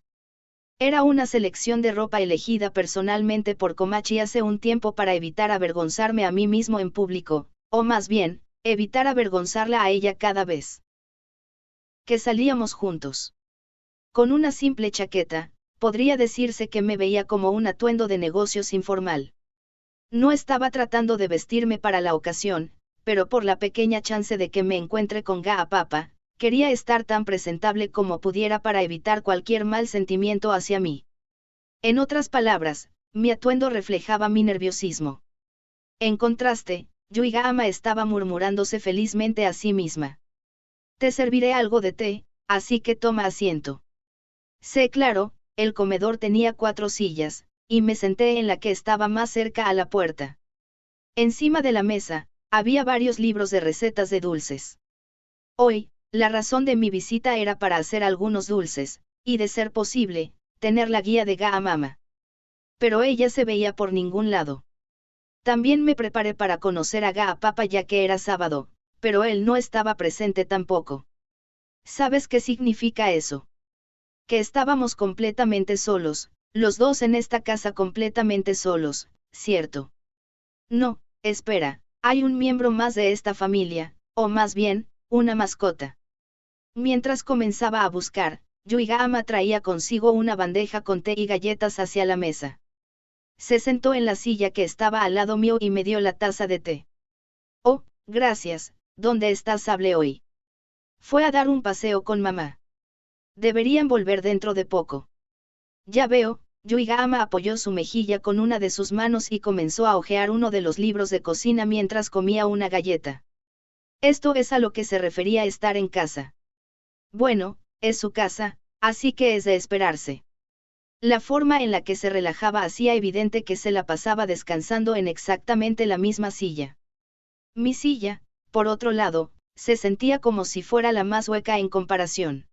Era una selección de ropa elegida personalmente por Komachi hace un tiempo para evitar avergonzarme a mí mismo en público, o más bien, evitar avergonzarla a ella cada vez que salíamos juntos. Con una simple chaqueta, podría decirse que me veía como un atuendo de negocios informal. No estaba tratando de vestirme para la ocasión, pero por la pequeña chance de que me encuentre con Ga-papa, quería estar tan presentable como pudiera para evitar cualquier mal sentimiento hacia mí. En otras palabras, mi atuendo reflejaba mi nerviosismo. En contraste, Yuiga-ama estaba murmurándose felizmente a sí misma. Te serviré algo de té, así que toma asiento. Sé claro, el comedor tenía 4 sillas, y me senté en la que estaba más cerca a la puerta. Encima de la mesa, había varios libros de recetas de dulces. Hoy, la razón de mi visita era para hacer algunos dulces, y de ser posible, tener la guía de Ga-mama. Pero ella se veía por ningún lado. También me preparé para conocer a Ga-papa ya que era sábado, pero él no estaba presente tampoco. ¿Sabes qué significa eso? Que estábamos completamente solos, los dos en esta casa completamente solos, ¿cierto? No, espera, hay un miembro más de esta familia, o más bien, una mascota. Mientras comenzaba a buscar, Yuiga-ama traía consigo una bandeja con té y galletas hacia la mesa. Se sentó en la silla que estaba al lado mío y me dio la taza de té. Oh, gracias, ¿dónde está Sable hoy? Fue a dar un paseo con mamá. Deberían volver dentro de poco. Ya veo, Yuiga-ama apoyó su mejilla con una de sus manos y comenzó a hojear uno de los libros de cocina mientras comía una galleta. Esto es a lo que se refería estar en casa. Bueno, es su casa, así que es de esperarse. La forma en la que se relajaba hacía evidente que se la pasaba descansando en exactamente la misma silla. Mi silla, por otro lado, se sentía como si fuera la más hueca en comparación.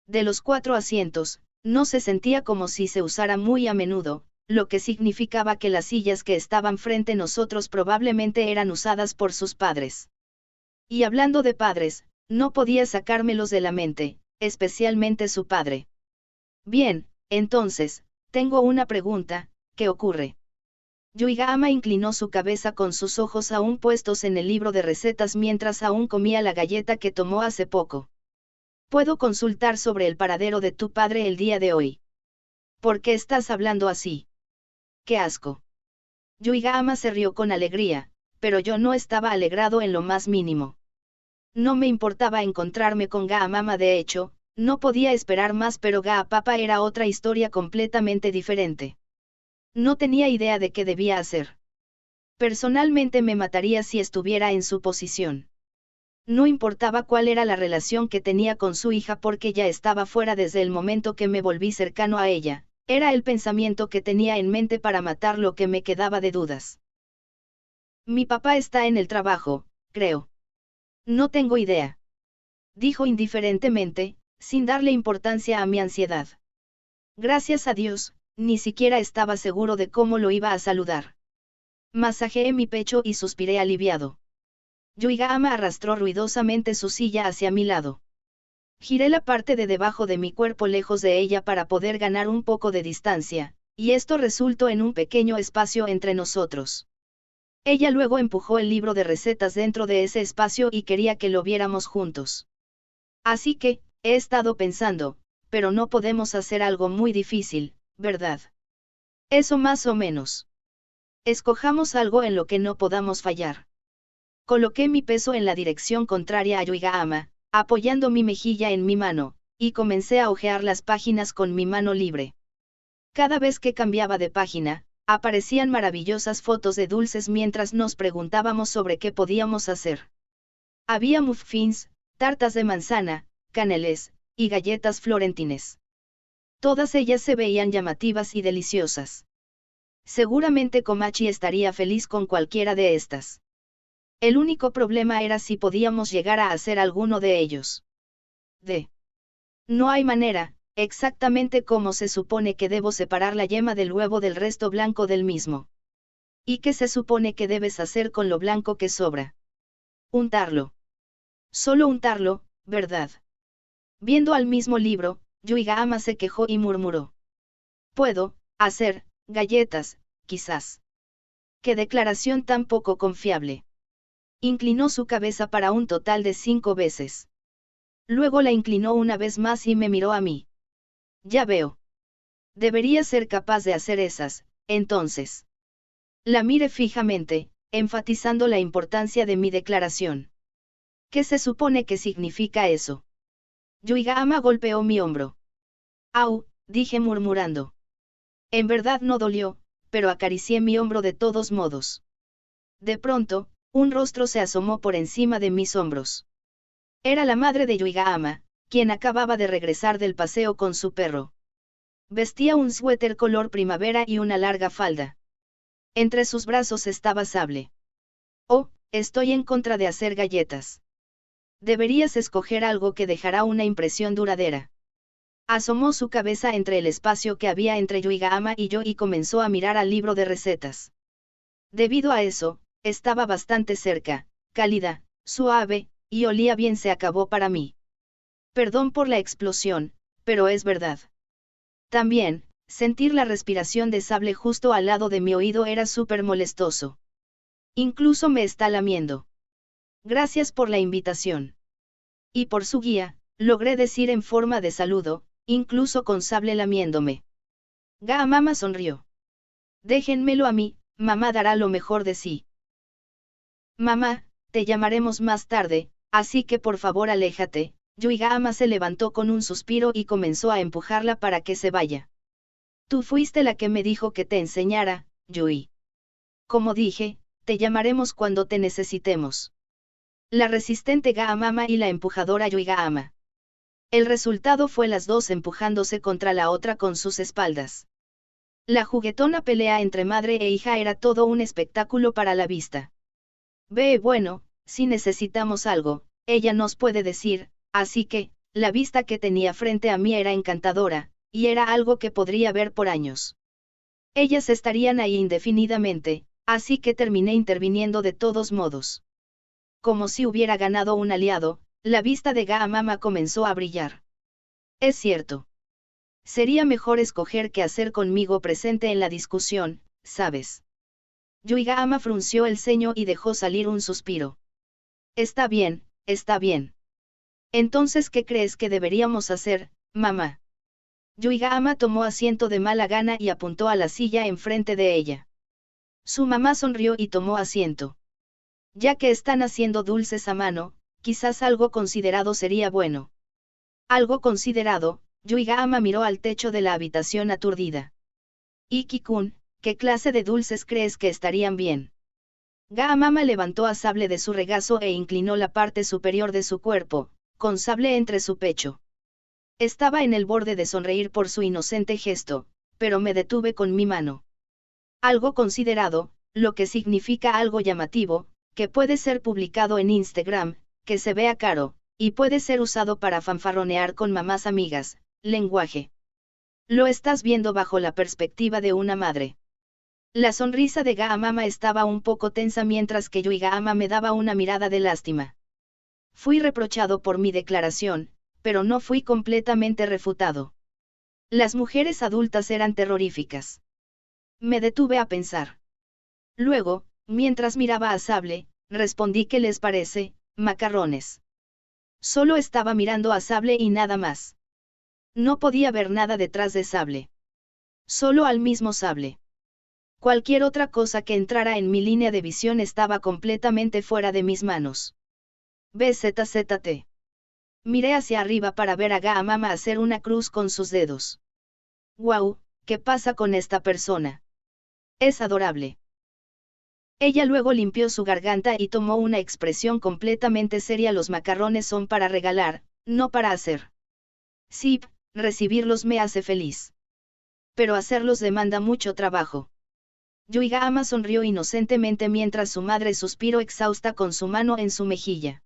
De los 4 asientos, no se sentía como si se usara muy a menudo, lo que significaba que las sillas que estaban frente a nosotros probablemente eran usadas por sus padres. Y hablando de padres, no podía sacármelos de la mente, especialmente su padre. Bien, entonces, tengo una pregunta, ¿qué ocurre? Yuiga-ama inclinó su cabeza con sus ojos aún puestos en el libro de recetas mientras aún comía la galleta que tomó hace poco. ¿Puedo consultar sobre el paradero de tu padre el día de hoy? ¿Por qué estás hablando así? ¡Qué asco! Yuiga-ama se rió con alegría, pero yo no estaba alegrado en lo más mínimo. No me importaba encontrarme con Ga-mama, de hecho, no podía esperar más, pero Ga-papa era otra historia completamente diferente. No tenía idea de qué debía hacer. Personalmente me mataría si estuviera en su posición. No importaba cuál era la relación que tenía con su hija porque ya estaba fuera desde el momento que me volví cercano a ella, era el pensamiento que tenía en mente para matar lo que me quedaba de dudas. Mi papá está en el trabajo, creo. No tengo idea. Dijo indiferentemente, sin darle importancia a mi ansiedad. Gracias a Dios, ni siquiera estaba seguro de cómo lo iba a saludar. Masajeé mi pecho y suspiré aliviado. Yuiga-ama arrastró ruidosamente su silla hacia mi lado. Giré la parte de debajo de mi cuerpo lejos de ella para poder ganar un poco de distancia, y esto resultó en un pequeño espacio entre nosotros. Ella luego empujó el libro de recetas dentro de ese espacio y quería que lo viéramos juntos. Así que, he estado pensando, pero no podemos hacer algo muy difícil, ¿verdad? Eso más o menos. Escojamos algo en lo que no podamos fallar. Coloqué mi peso en la dirección contraria a Yuiga-ama, apoyando mi mejilla en mi mano, y comencé a hojear las páginas con mi mano libre. Cada vez que cambiaba de página, aparecían maravillosas fotos de dulces mientras nos preguntábamos sobre qué podíamos hacer. Había muffins, tartas de manzana, caneles, y galletas florentines. Todas ellas se veían llamativas y deliciosas. Seguramente Komachi estaría feliz con cualquiera de estas. El único problema era si podíamos llegar a hacer alguno de ellos. No hay manera, exactamente como se supone que debo separar la yema del huevo del resto blanco del mismo. ¿Y qué se supone que debes hacer con lo blanco que sobra? Untarlo. Solo untarlo, ¿verdad? Viendo al mismo libro, Yuiga-ama se quejó y murmuró. Puedo hacer galletas, quizás. ¡Qué declaración tan poco confiable! Inclinó su cabeza para un total de 5 veces. Luego la inclinó una vez más y me miró a mí. Ya veo. Debería ser capaz de hacer esas, entonces. La miré fijamente, enfatizando la importancia de mi declaración. ¿Qué se supone que significa eso? Yuiga-ama golpeó mi hombro. Au, dije murmurando. En verdad no dolió, pero acaricié mi hombro de todos modos. De pronto, un rostro se asomó por encima de mis hombros. Era la madre de Yuiga-ama, quien acababa de regresar del paseo con su perro. Vestía un suéter color primavera y una larga falda. Entre sus brazos estaba Sable. Oh, estoy en contra de hacer galletas. Deberías escoger algo que dejará una impresión duradera. Asomó su cabeza entre el espacio que había entre Yuiga-ama y yo y comenzó a mirar al libro de recetas. Debido a eso, estaba bastante cerca, cálida, suave, y olía bien. Se acabó para mí. Perdón por la explosión, pero es verdad. También, sentir la respiración de Sable justo al lado de mi oído era súper molestoso. Incluso me está lamiendo. Gracias por la invitación. Y por su guía, logré decir en forma de saludo, incluso con Sable lamiéndome. Mamá sonrió. Déjenmelo a mí, mamá dará lo mejor de sí. Mamá, te llamaremos más tarde, así que por favor aléjate. Yuigama se levantó con un suspiro y comenzó a empujarla para que se vaya. Tú fuiste la que me dijo que te enseñara, Yui. Como dije, te llamaremos cuando te necesitemos. La resistente Gaamama y la empujadora Yuigama. El resultado fue las dos empujándose contra la otra con sus espaldas. La juguetona pelea entre madre e hija era todo un espectáculo para la vista. Bueno, si necesitamos algo, ella nos puede decir, así que, la vista que tenía frente a mí era encantadora, y era algo que podría ver por años. Ellas estarían ahí indefinidamente, así que terminé interviniendo de todos modos. Como si hubiera ganado un aliado, la vista de Gaamama comenzó a brillar. Es cierto. Sería mejor escoger qué hacer conmigo presente en la discusión, ¿sabes? Yuigama frunció el ceño y dejó salir un suspiro. Está bien, está bien. Entonces, ¿qué crees que deberíamos hacer, mamá? Yuigama tomó asiento de mala gana y apuntó a la silla enfrente de ella. Su mamá sonrió y tomó asiento. Ya que están haciendo dulces a mano, quizás algo considerado sería bueno. Algo considerado, Yuigama miró al techo de la habitación aturdida. Iki-kun, ¿qué clase de dulces crees que estarían bien? Gaamama levantó a Sable de su regazo e inclinó la parte superior de su cuerpo, con Sable entre su pecho. Estaba en el borde de sonreír por su inocente gesto, pero me detuve con mi mano. Algo considerado, lo que significa algo llamativo, que puede ser publicado en Instagram, que se vea caro, y puede ser usado para fanfarronear con mamás amigas, lenguaje. Lo estás viendo bajo la perspectiva de una madre. La sonrisa de Gaamama estaba un poco tensa mientras que Yuigama me daba una mirada de lástima. Fui reprochado por mi declaración, pero no fui completamente refutado. Las mujeres adultas eran terroríficas. Me detuve a pensar. Luego, mientras miraba a Sable, respondí: ¿qué les parece, macarrones? Solo estaba mirando a Sable y nada más. No podía ver nada detrás de Sable. Solo al mismo Sable. Cualquier otra cosa que entrara en mi línea de visión estaba completamente fuera de mis manos. BZZT. Miré hacia arriba para ver a Gaamama hacer una cruz con sus dedos. ¡Guau! ¿Qué pasa con esta persona? Es adorable. Ella luego limpió su garganta y tomó una expresión completamente seria. Los macarrones son para regalar, no para hacer. Sí, recibirlos me hace feliz. Pero hacerlos demanda mucho trabajo. Yuigama sonrió inocentemente mientras su madre suspiró exhausta con su mano en su mejilla.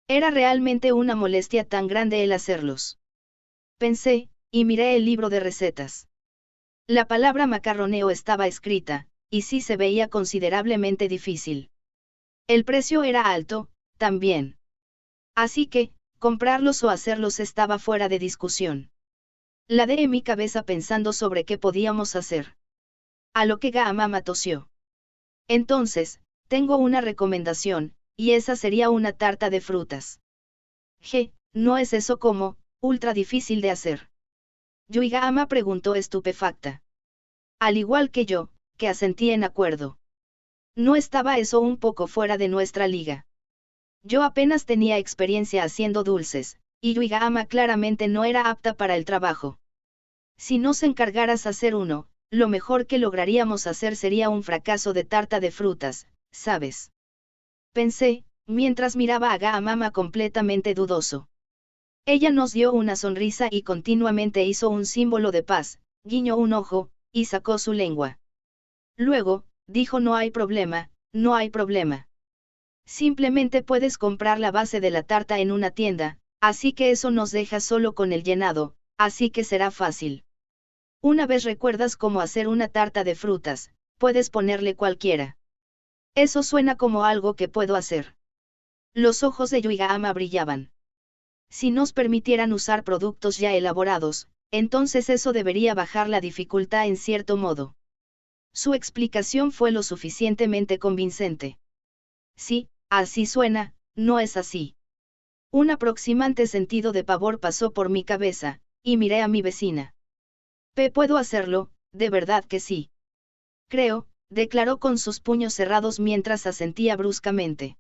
Era realmente una molestia tan grande el hacerlos. Pensé, y miré el libro de recetas. La palabra macarroneo estaba escrita, y sí se veía considerablemente difícil. El precio era alto, también. Así que, comprarlos o hacerlos estaba fuera de discusión. Ladeé en mi cabeza pensando sobre qué podíamos hacer. A lo que Gaamama tosió. Entonces, tengo una recomendación, y esa sería una tarta de frutas. ¿No es eso como, ultra difícil de hacer? Yuigama preguntó estupefacta. Al igual que yo, que asentí en acuerdo. ¿No estaba eso un poco fuera de nuestra liga? Yo apenas tenía experiencia haciendo dulces, y Yuigama claramente no era apta para el trabajo. Si nos encargaras hacer uno, lo mejor que lograríamos hacer sería un fracaso de tarta de frutas, ¿sabes? Pensé, mientras miraba a Gaamama completamente dudoso. Ella nos dio una sonrisa y continuamente hizo un símbolo de paz, guiñó un ojo, y sacó su lengua. Luego, dijo: no hay problema, no hay problema. Simplemente puedes comprar la base de la tarta en una tienda, así que eso nos deja solo con el llenado, así que será fácil. Una vez recuerdas cómo hacer una tarta de frutas, puedes ponerle cualquiera. Eso suena como algo que puedo hacer. Los ojos de Yuigama brillaban. Si nos permitieran usar productos ya elaborados, entonces eso debería bajar la dificultad en cierto modo. Su explicación fue lo suficientemente convincente. Sí, así suena, no es así. Un aproximante sentido de pavor pasó por mi cabeza, y miré a mi vecina. ¿Puedo hacerlo? De verdad que sí. Creo, declaró con sus puños cerrados mientras asentía bruscamente.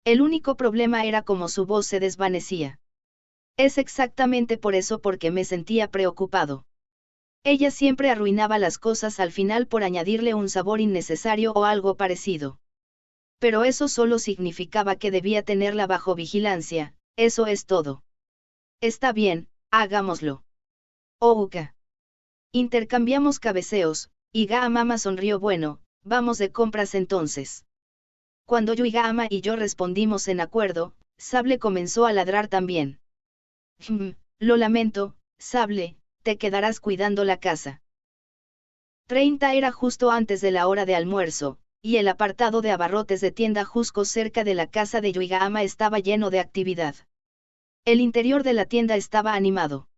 El único problema era cómo su voz se desvanecía. Es exactamente por eso porque me sentía preocupado. Ella siempre arruinaba las cosas al final por añadirle un sabor innecesario o algo parecido. Pero eso solo significaba que debía tenerla bajo vigilancia, eso es todo. Está bien, hagámoslo. Ouka. Intercambiamos cabeceos, y Gaamama sonrió. Bueno, vamos de compras entonces. Cuando Yuigaama y yo respondimos en acuerdo, Sable comenzó a ladrar también. Lo lamento, Sable, te quedarás cuidando la casa. 30 era justo antes de la hora de almuerzo, y el apartado de abarrotes de tienda justo cerca de la casa de Yuigaama estaba lleno de actividad. El interior de la tienda estaba animado.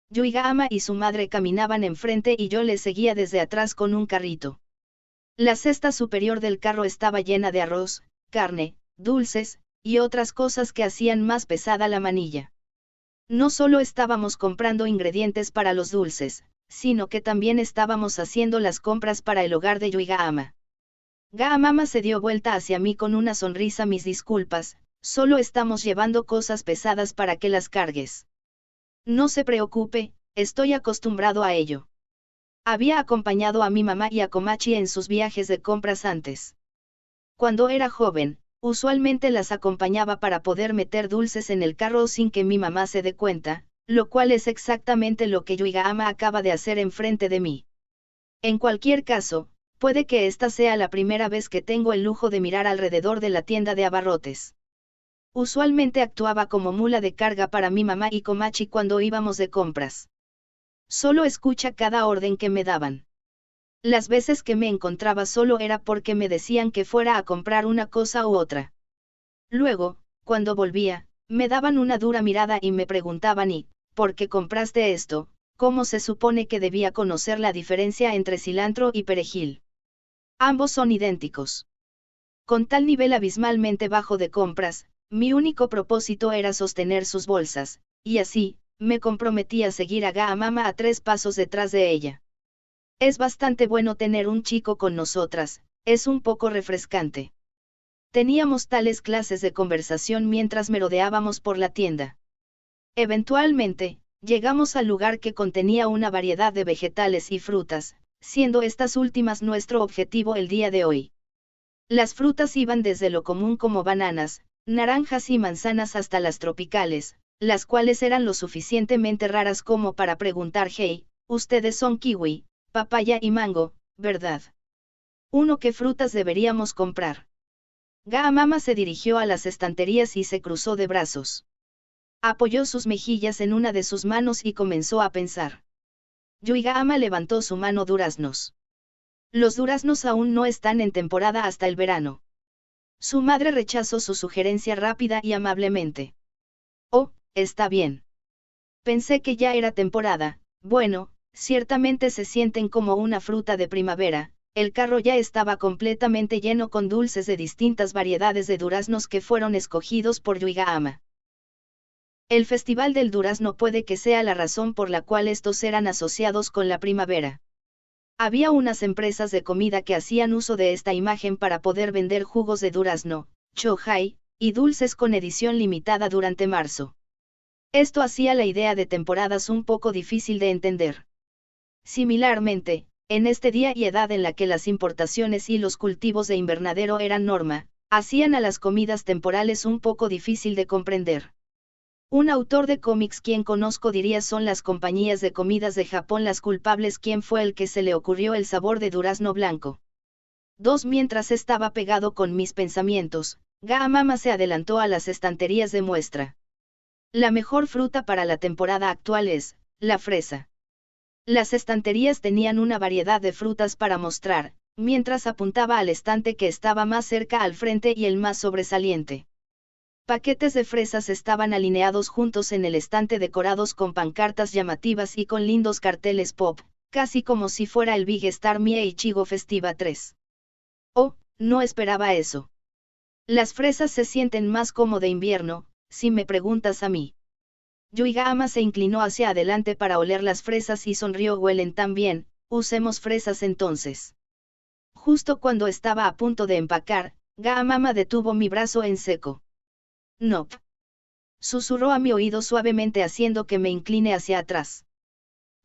Yuigaama y su madre caminaban enfrente y yo les seguía desde atrás con un carrito. La cesta superior del carro estaba llena de arroz, carne, dulces, y otras cosas que hacían más pesada la manilla. No solo estábamos comprando ingredientes para los dulces, sino que también estábamos haciendo las compras para el hogar de Yuigaama. Gaamama se dio vuelta hacia mí con una sonrisa. Mis disculpas, solo estamos llevando cosas pesadas para que las cargues. No se preocupe, estoy acostumbrado a ello. Había acompañado a mi mamá y a Komachi en sus viajes de compras antes. Cuando era joven, usualmente las acompañaba para poder meter dulces en el carro sin que mi mamá se dé cuenta, lo cual es exactamente lo que Yuigaama acaba de hacer enfrente de mí. En cualquier caso, puede que esta sea la primera vez que tengo el lujo de mirar alrededor de la tienda de abarrotes. Usualmente actuaba como mula de carga para mi mamá y Komachi cuando íbamos de compras. Solo escucha cada orden que me daban. Las veces que me encontraba solo era porque me decían que fuera a comprar una cosa u otra. Luego, cuando volvía, me daban una dura mirada y me preguntaban: ¿y por qué compraste esto? ¿Cómo se supone que debía conocer la diferencia entre cilantro y perejil? Ambos son idénticos. Con tal nivel abismalmente bajo de compras, mi único propósito era sostener sus bolsas, y así, me comprometí a seguir a Gaamama a 3 pasos detrás de ella. Es bastante bueno tener un chico con nosotras, es un poco refrescante. Teníamos tales clases de conversación mientras merodeábamos por la tienda. Eventualmente, llegamos al lugar que contenía una variedad de vegetales y frutas, siendo estas últimas nuestro objetivo el día de hoy. Las frutas iban desde lo común como bananas, naranjas y manzanas hasta las tropicales, las cuales eran lo suficientemente raras como para preguntar: hey, ustedes son kiwi, papaya y mango, ¿verdad? ¿Qué frutas deberíamos comprar? Gaamama se dirigió a las estanterías y se cruzó de brazos. Apoyó sus mejillas en una de sus manos y comenzó a pensar. Yuigaama levantó su mano. Duraznos. Los duraznos aún no están en temporada hasta el verano. Su madre rechazó su sugerencia rápida y amablemente. Oh, está bien. Pensé que ya era temporada. Bueno, ciertamente se sienten como una fruta de primavera. El carro ya estaba completamente lleno con dulces de distintas variedades de duraznos que fueron escogidos por Yuigaama. El Festival del Durazno puede que sea la razón por la cual estos eran asociados con la primavera. Había unas empresas de comida que hacían uso de esta imagen para poder vender jugos de durazno, chohai, y dulces con edición limitada durante marzo. Esto hacía la idea de temporadas un poco difícil de entender. Similarmente, en este día y edad en la que las importaciones y los cultivos de invernadero eran norma, hacían a las comidas temporales un poco difícil de comprender. Un autor de cómics quien conozco diría: son las compañías de comidas de Japón las culpables. ¿Quién fue el que se le ocurrió el sabor de durazno blanco? 2. Mientras estaba pegado con mis pensamientos, Gaamama se adelantó a las estanterías de muestra. La mejor fruta para la temporada actual es la fresa. Las estanterías tenían una variedad de frutas para mostrar, mientras apuntaba al estante que estaba más cerca al frente y el más sobresaliente. Paquetes de fresas estaban alineados juntos en el estante decorados con pancartas llamativas y con lindos carteles pop, casi como si fuera el Big Star Mie Ichigo Festiva 3. Oh, no esperaba eso. Las fresas se sienten más como de invierno, si me preguntas a mí. Yuigama se inclinó hacia adelante para oler las fresas y sonrió. Huelen tan bien, usemos fresas entonces. Justo cuando estaba a punto de empacar, Gaamama detuvo mi brazo en seco. Nope. Susurró a mi oído suavemente haciendo que me incline hacia atrás.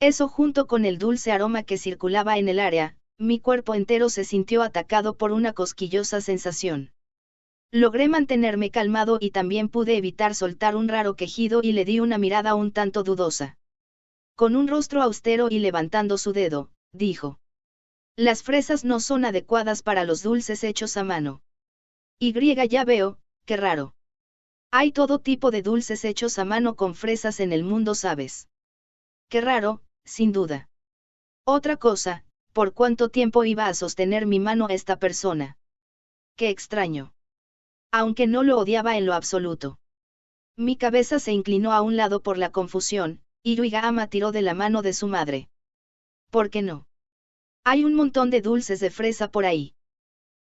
Eso junto con el dulce aroma que circulaba en el área, mi cuerpo entero se sintió atacado por una cosquillosa sensación. Logré mantenerme calmado y también pude evitar soltar un raro quejido y le di una mirada un tanto dudosa. Con un rostro austero y levantando su dedo, dijo. Las fresas no son adecuadas para los dulces hechos a mano. Ya veo, qué raro. Hay todo tipo de dulces hechos a mano con fresas en el mundo, ¿sabes? Qué raro, sin duda. Otra cosa, ¿por cuánto tiempo iba a sostener mi mano esta persona? Qué extraño. Aunque no lo odiaba en lo absoluto. Mi cabeza se inclinó a un lado por la confusión, y Yuigama tiró de la mano de su madre. ¿Por qué no? Hay un montón de dulces de fresa por ahí.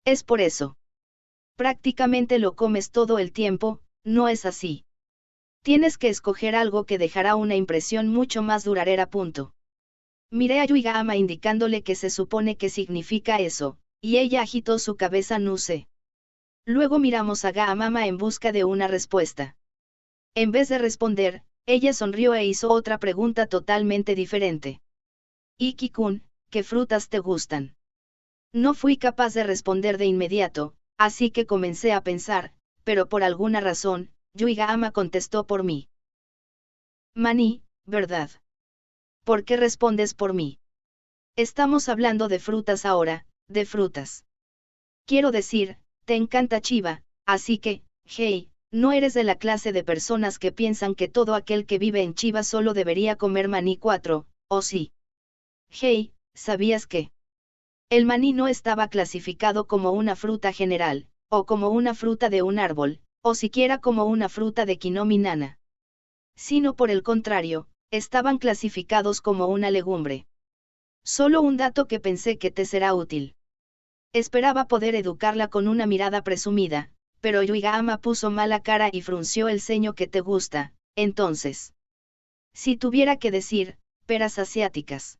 Es por eso. Prácticamente lo comes todo el tiempo, ¿no es así? Tienes que escoger algo que dejará una impresión mucho más duradera. Miré a Yuigama indicándole que se supone que significa eso, y ella agitó su cabeza. No sé. Luego miramos a Gaamama en busca de una respuesta. En vez de responder, ella sonrió e hizo otra pregunta totalmente diferente. Iki-kun, ¿qué frutas te gustan? No fui capaz de responder de inmediato, así que comencé a pensar, pero por alguna razón, Yuigama contestó por mí. Maní, ¿verdad? ¿Por qué respondes por mí? Estamos hablando de frutas ahora, de frutas. Quiero decir, te encanta Chiba, así que, hey, no eres de la clase de personas que piensan que todo aquel que vive en Chiba solo debería comer maní 4, ¿o sí? Hey, ¿sabías que? El maní no estaba clasificado como una fruta general, o como una fruta de un árbol, o siquiera como una fruta de Kinomi Nana. Sino por el contrario, estaban clasificados como una legumbre. Solo un dato que pensé que te será útil. Esperaba poder educarla con una mirada presumida, pero Yuigama puso mala cara y frunció el ceño. ¿Que te gusta, entonces? Si tuviera que decir, peras asiáticas.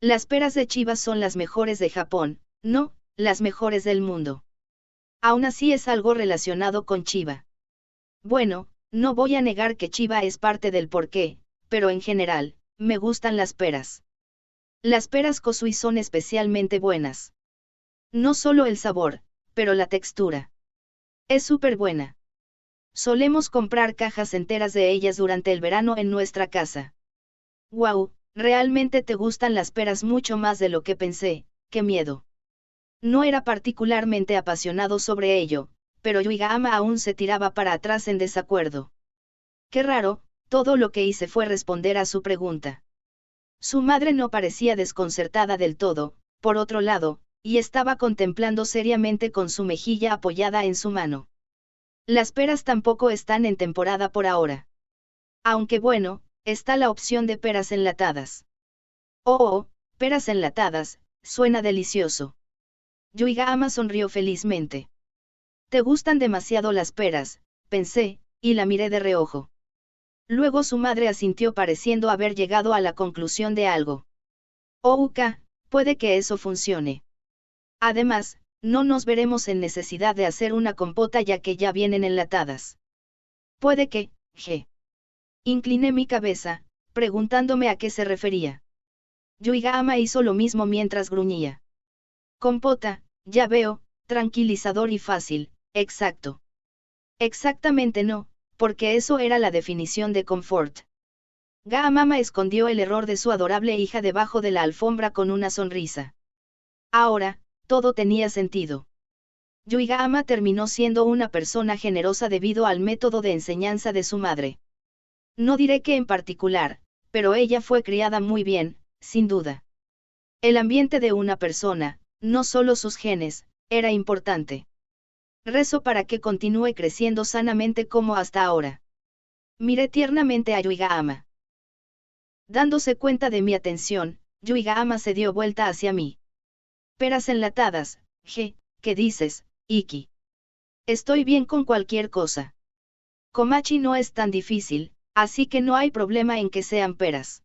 Las peras de Chiba son las mejores de Japón, no, las mejores del mundo. Aún así es algo relacionado con Chiba. Bueno, no voy a negar que Chiba es parte del porqué, pero en general, me gustan las peras. Las peras Kosui son especialmente buenas. No solo el sabor, pero la textura. Es súper buena. Solemos comprar cajas enteras de ellas durante el verano en nuestra casa. Wow, realmente te gustan las peras mucho más de lo que pensé, qué miedo. No era particularmente apasionado sobre ello, pero Yuigama aún se tiraba para atrás en desacuerdo. Qué raro, todo lo que hice fue responder a su pregunta. Su madre no parecía desconcertada del todo, por otro lado, y estaba contemplando seriamente con su mejilla apoyada en su mano. Las peras tampoco están en temporada por ahora. Aunque bueno, está la opción de peras enlatadas. Oh, peras enlatadas, suena delicioso. Yuigama sonrió felizmente. Te gustan demasiado las peras, pensé, y la miré de reojo. Luego su madre asintió pareciendo haber llegado a la conclusión de algo. Uka, puede que eso funcione. Además, no nos veremos en necesidad de hacer una compota ya que ya vienen enlatadas. Puede que, Incliné mi cabeza, preguntándome a qué se refería. Yuigama hizo lo mismo mientras gruñía. Compota, ya veo, tranquilizador y fácil, exacto. Exactamente no, porque eso era la definición de confort. Gaamama escondió el error de su adorable hija debajo de la alfombra con una sonrisa. Ahora, todo tenía sentido. Yuigama terminó siendo una persona generosa debido al método de enseñanza de su madre. No diré que en particular, pero ella fue criada muy bien, sin duda. El ambiente de una persona, no solo sus genes, era importante. Rezo para que continúe creciendo sanamente como hasta ahora. Miré tiernamente a Yuiga-ama. Dándose cuenta de mi atención, Yuiga-ama se dio vuelta hacia mí. Peras enlatadas, ¿qué dices, Iki? Estoy bien con cualquier cosa. Komachi no es tan difícil, así que no hay problema en que sean peras.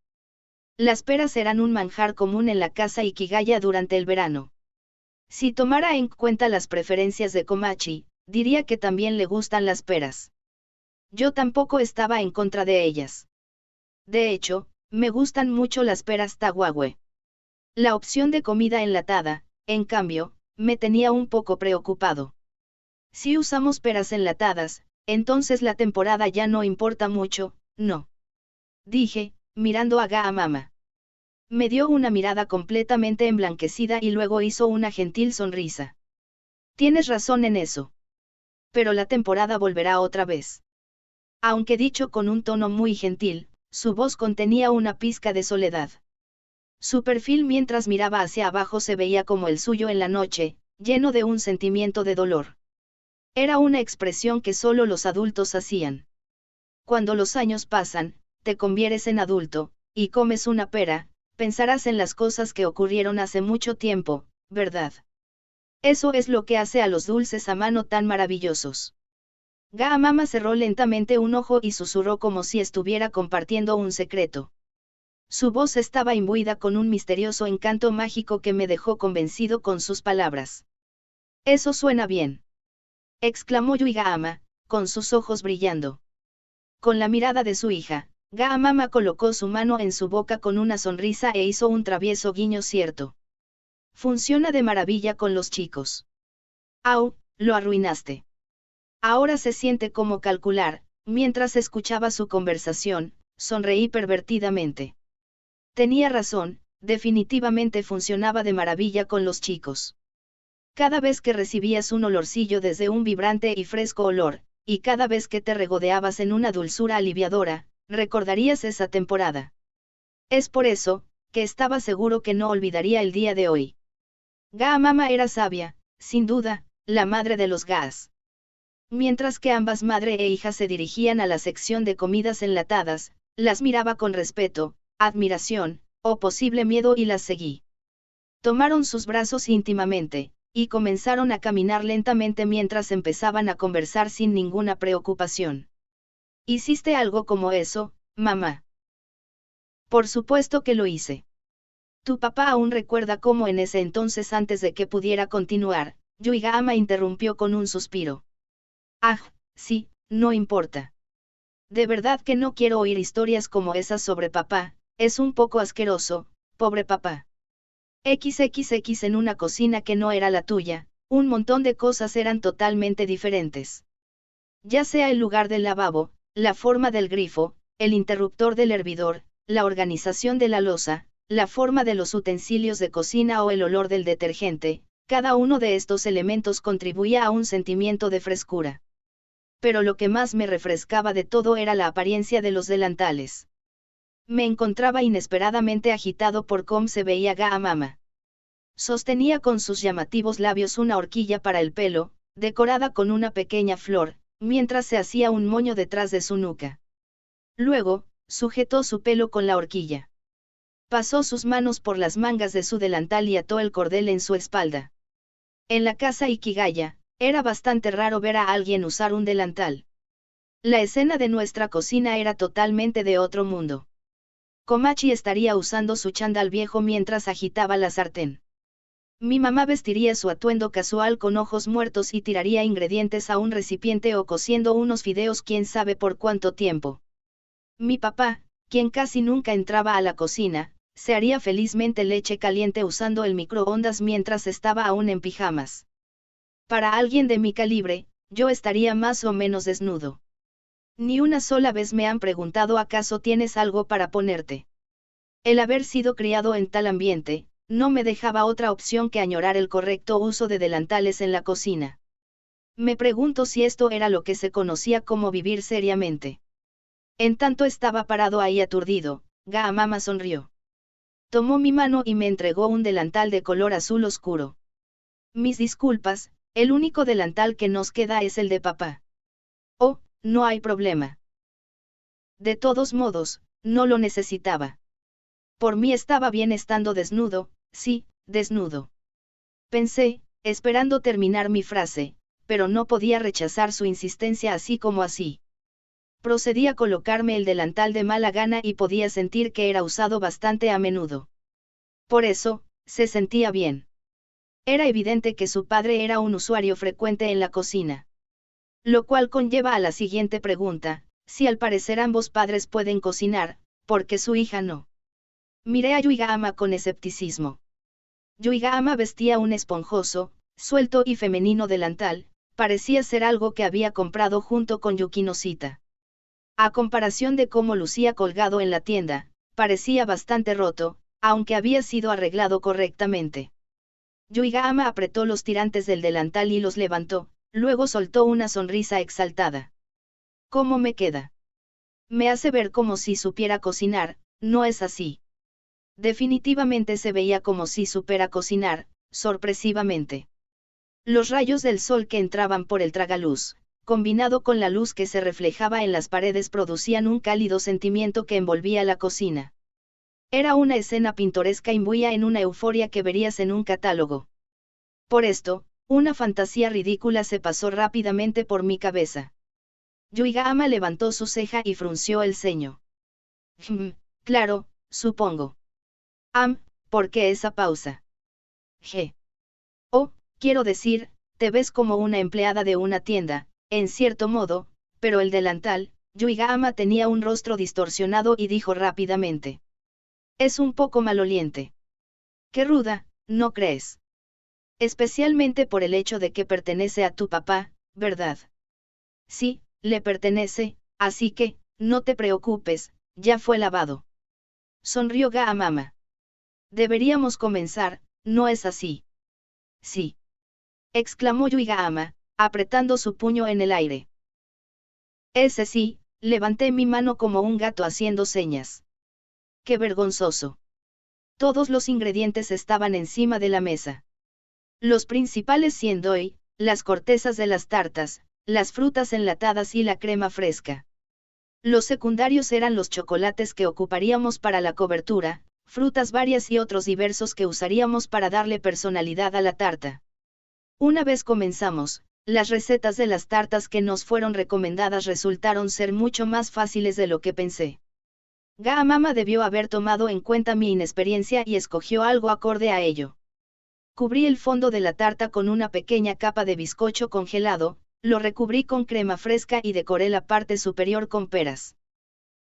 Las peras eran un manjar común en la casa Ikigaya durante el verano. Si tomara en cuenta las preferencias de Komachi, diría que también le gustan las peras. Yo tampoco estaba en contra de ellas. De hecho, me gustan mucho las peras Tawawe. La opción de comida enlatada, en cambio, me tenía un poco preocupado. Si usamos peras enlatadas, entonces la temporada ya no importa mucho, ¿no? Dije, mirando a Ga-mama. Me dio una mirada completamente emblanquecida y luego hizo una gentil sonrisa. Tienes razón en eso. Pero la temporada volverá otra vez. Aunque dicho con un tono muy gentil, su voz contenía una pizca de soledad. Su perfil mientras miraba hacia abajo se veía como el suyo en la noche, lleno de un sentimiento de dolor. Era una expresión que solo los adultos hacían. Cuando los años pasan, te conviertes en adulto, y comes una pera, pensarás en las cosas que ocurrieron hace mucho tiempo, ¿verdad? Eso es lo que hace a los dulces a mano tan maravillosos. Ga-mama cerró lentamente un ojo y susurró como si estuviera compartiendo un secreto. Su voz estaba imbuida con un misterioso encanto mágico que me dejó convencido con sus palabras. Eso suena bien. Exclamó Yuiga-ama, con sus ojos brillando. Con la mirada de su hija, Ga-mama colocó su mano en su boca con una sonrisa e hizo un travieso guiño cierto. Funciona de maravilla con los chicos. Au, lo arruinaste. Ahora se siente como calcular, mientras escuchaba su conversación, sonreí pervertidamente. Tenía razón, definitivamente funcionaba de maravilla con los chicos. Cada vez que recibías un olorcillo desde un vibrante y fresco olor, y cada vez que te regodeabas en una dulzura aliviadora, recordarías esa temporada. Es por eso, que estaba seguro que no olvidaría el día de hoy. Ga-mama era sabia, sin duda, la madre de los Gas. Mientras que ambas madre e hija se dirigían a la sección de comidas enlatadas, las miraba con respeto, admiración, o posible miedo y las seguí. Tomaron sus brazos íntimamente, y comenzaron a caminar lentamente mientras empezaban a conversar sin ninguna preocupación. ¿Hiciste algo como eso, mamá? Por supuesto que lo hice. Tu papá aún recuerda cómo en ese entonces antes de que pudiera continuar, Yuiga-ama interrumpió con un suspiro. Ah, sí, no importa. De verdad que no quiero oír historias como esas sobre papá, es un poco asqueroso, pobre papá. XXX en una cocina que no era la tuya, un montón de cosas eran totalmente diferentes. Ya sea el lugar del lavabo, la forma del grifo, el interruptor del hervidor, la organización de la loza, la forma de los utensilios de cocina o el olor del detergente, cada uno de estos elementos contribuía a un sentimiento de frescura. Pero lo que más me refrescaba de todo era la apariencia de los delantales. Me encontraba inesperadamente agitado por cómo se veía Ga-mama. Sostenía con sus llamativos labios una horquilla para el pelo, decorada con una pequeña flor, mientras se hacía un moño detrás de su nuca. Luego, sujetó su pelo con la horquilla. Pasó sus manos por las mangas de su delantal y ató el cordel en su espalda. En la casa Ikigaya, era bastante raro ver a alguien usar un delantal. La escena de nuestra cocina era totalmente de otro mundo. Komachi estaría usando su chándal viejo mientras agitaba la sartén. Mi mamá vestiría su atuendo casual con ojos muertos y tiraría ingredientes a un recipiente o cociendo unos fideos quién sabe por cuánto tiempo. Mi papá, quien casi nunca entraba a la cocina, se haría felizmente leche caliente usando el microondas mientras estaba aún en pijamas. Para alguien de mi calibre, yo estaría más o menos desnudo. Ni una sola vez me han preguntado ¿acaso tienes algo para ponerte? El haber sido criado en tal ambiente, no me dejaba otra opción que añorar el correcto uso de delantales en la cocina. Me pregunto si esto era lo que se conocía como vivir seriamente. En tanto estaba parado ahí aturdido, Ga-mama sonrió. Tomó mi mano y me entregó un delantal de color azul oscuro. Mis disculpas, El único delantal que nos queda es el de papá. Oh, no hay problema. De todos modos, no lo necesitaba. Por mí estaba bien estando desnudo, sí, desnudo. Pensé, esperando terminar mi frase, pero no podía rechazar su insistencia así como así. Procedí a colocarme el delantal de mala gana y podía sentir que era usado bastante a menudo. Por eso, se sentía bien. Era evidente que su padre era un usuario frecuente en la cocina. Lo cual conlleva a la siguiente pregunta: si al parecer ambos padres pueden cocinar, ¿por qué su hija no? Miré a Yuiga-ama con escepticismo. Yuiga-ama vestía un esponjoso, suelto y femenino delantal, parecía ser algo que había comprado junto con Yukino-sita. A comparación de cómo lucía colgado en la tienda, parecía bastante roto, aunque había sido arreglado correctamente. Yuiga-ama apretó los tirantes del delantal y los levantó, luego soltó una sonrisa exaltada. ¿Cómo me queda? Me hace ver como si supiera cocinar, ¿no es así? Definitivamente se veía como si supiera cocinar, sorpresivamente. Los rayos del sol que entraban por el tragaluz, combinado con la luz que se reflejaba en las paredes, producían un cálido sentimiento que envolvía la cocina. Era una escena pintoresca imbuida en una euforia que verías en un catálogo. Por esto, una fantasía ridícula se pasó rápidamente por mi cabeza. Yuiga-ama levantó su ceja y frunció el ceño. Claro, supongo. ¿Por qué esa pausa? Oh, quiero decir, te ves como una empleada de una tienda, en cierto modo, pero el delantal. Yuiga-ama tenía un rostro distorsionado y dijo rápidamente. Es un poco maloliente. Qué ruda, ¿no crees? Especialmente por el hecho de que pertenece a tu papá, ¿verdad? Sí, le pertenece, así que, no te preocupes, ya fue lavado. Sonrió Ga-mama. Deberíamos comenzar, ¿no es así? Sí. Exclamó Yuiga-ama, apretando su puño en el aire. Ese sí, levanté mi mano como un gato haciendo señas. ¡Qué vergonzoso! Todos los ingredientes estaban encima de la mesa. Los principales siendo hoy, las cortezas de las tartas, las frutas enlatadas y la crema fresca. Los secundarios eran los chocolates que ocuparíamos para la cobertura, frutas varias y otros diversos que usaríamos para darle personalidad a la tarta. Una vez comenzamos, las recetas de las tartas que nos fueron recomendadas resultaron ser mucho más fáciles de lo que pensé. Ga-mama debió haber tomado en cuenta mi inexperiencia y escogió algo acorde a ello. Cubrí el fondo de la tarta con una pequeña capa de bizcocho congelado, lo recubrí con crema fresca y decoré la parte superior con peras.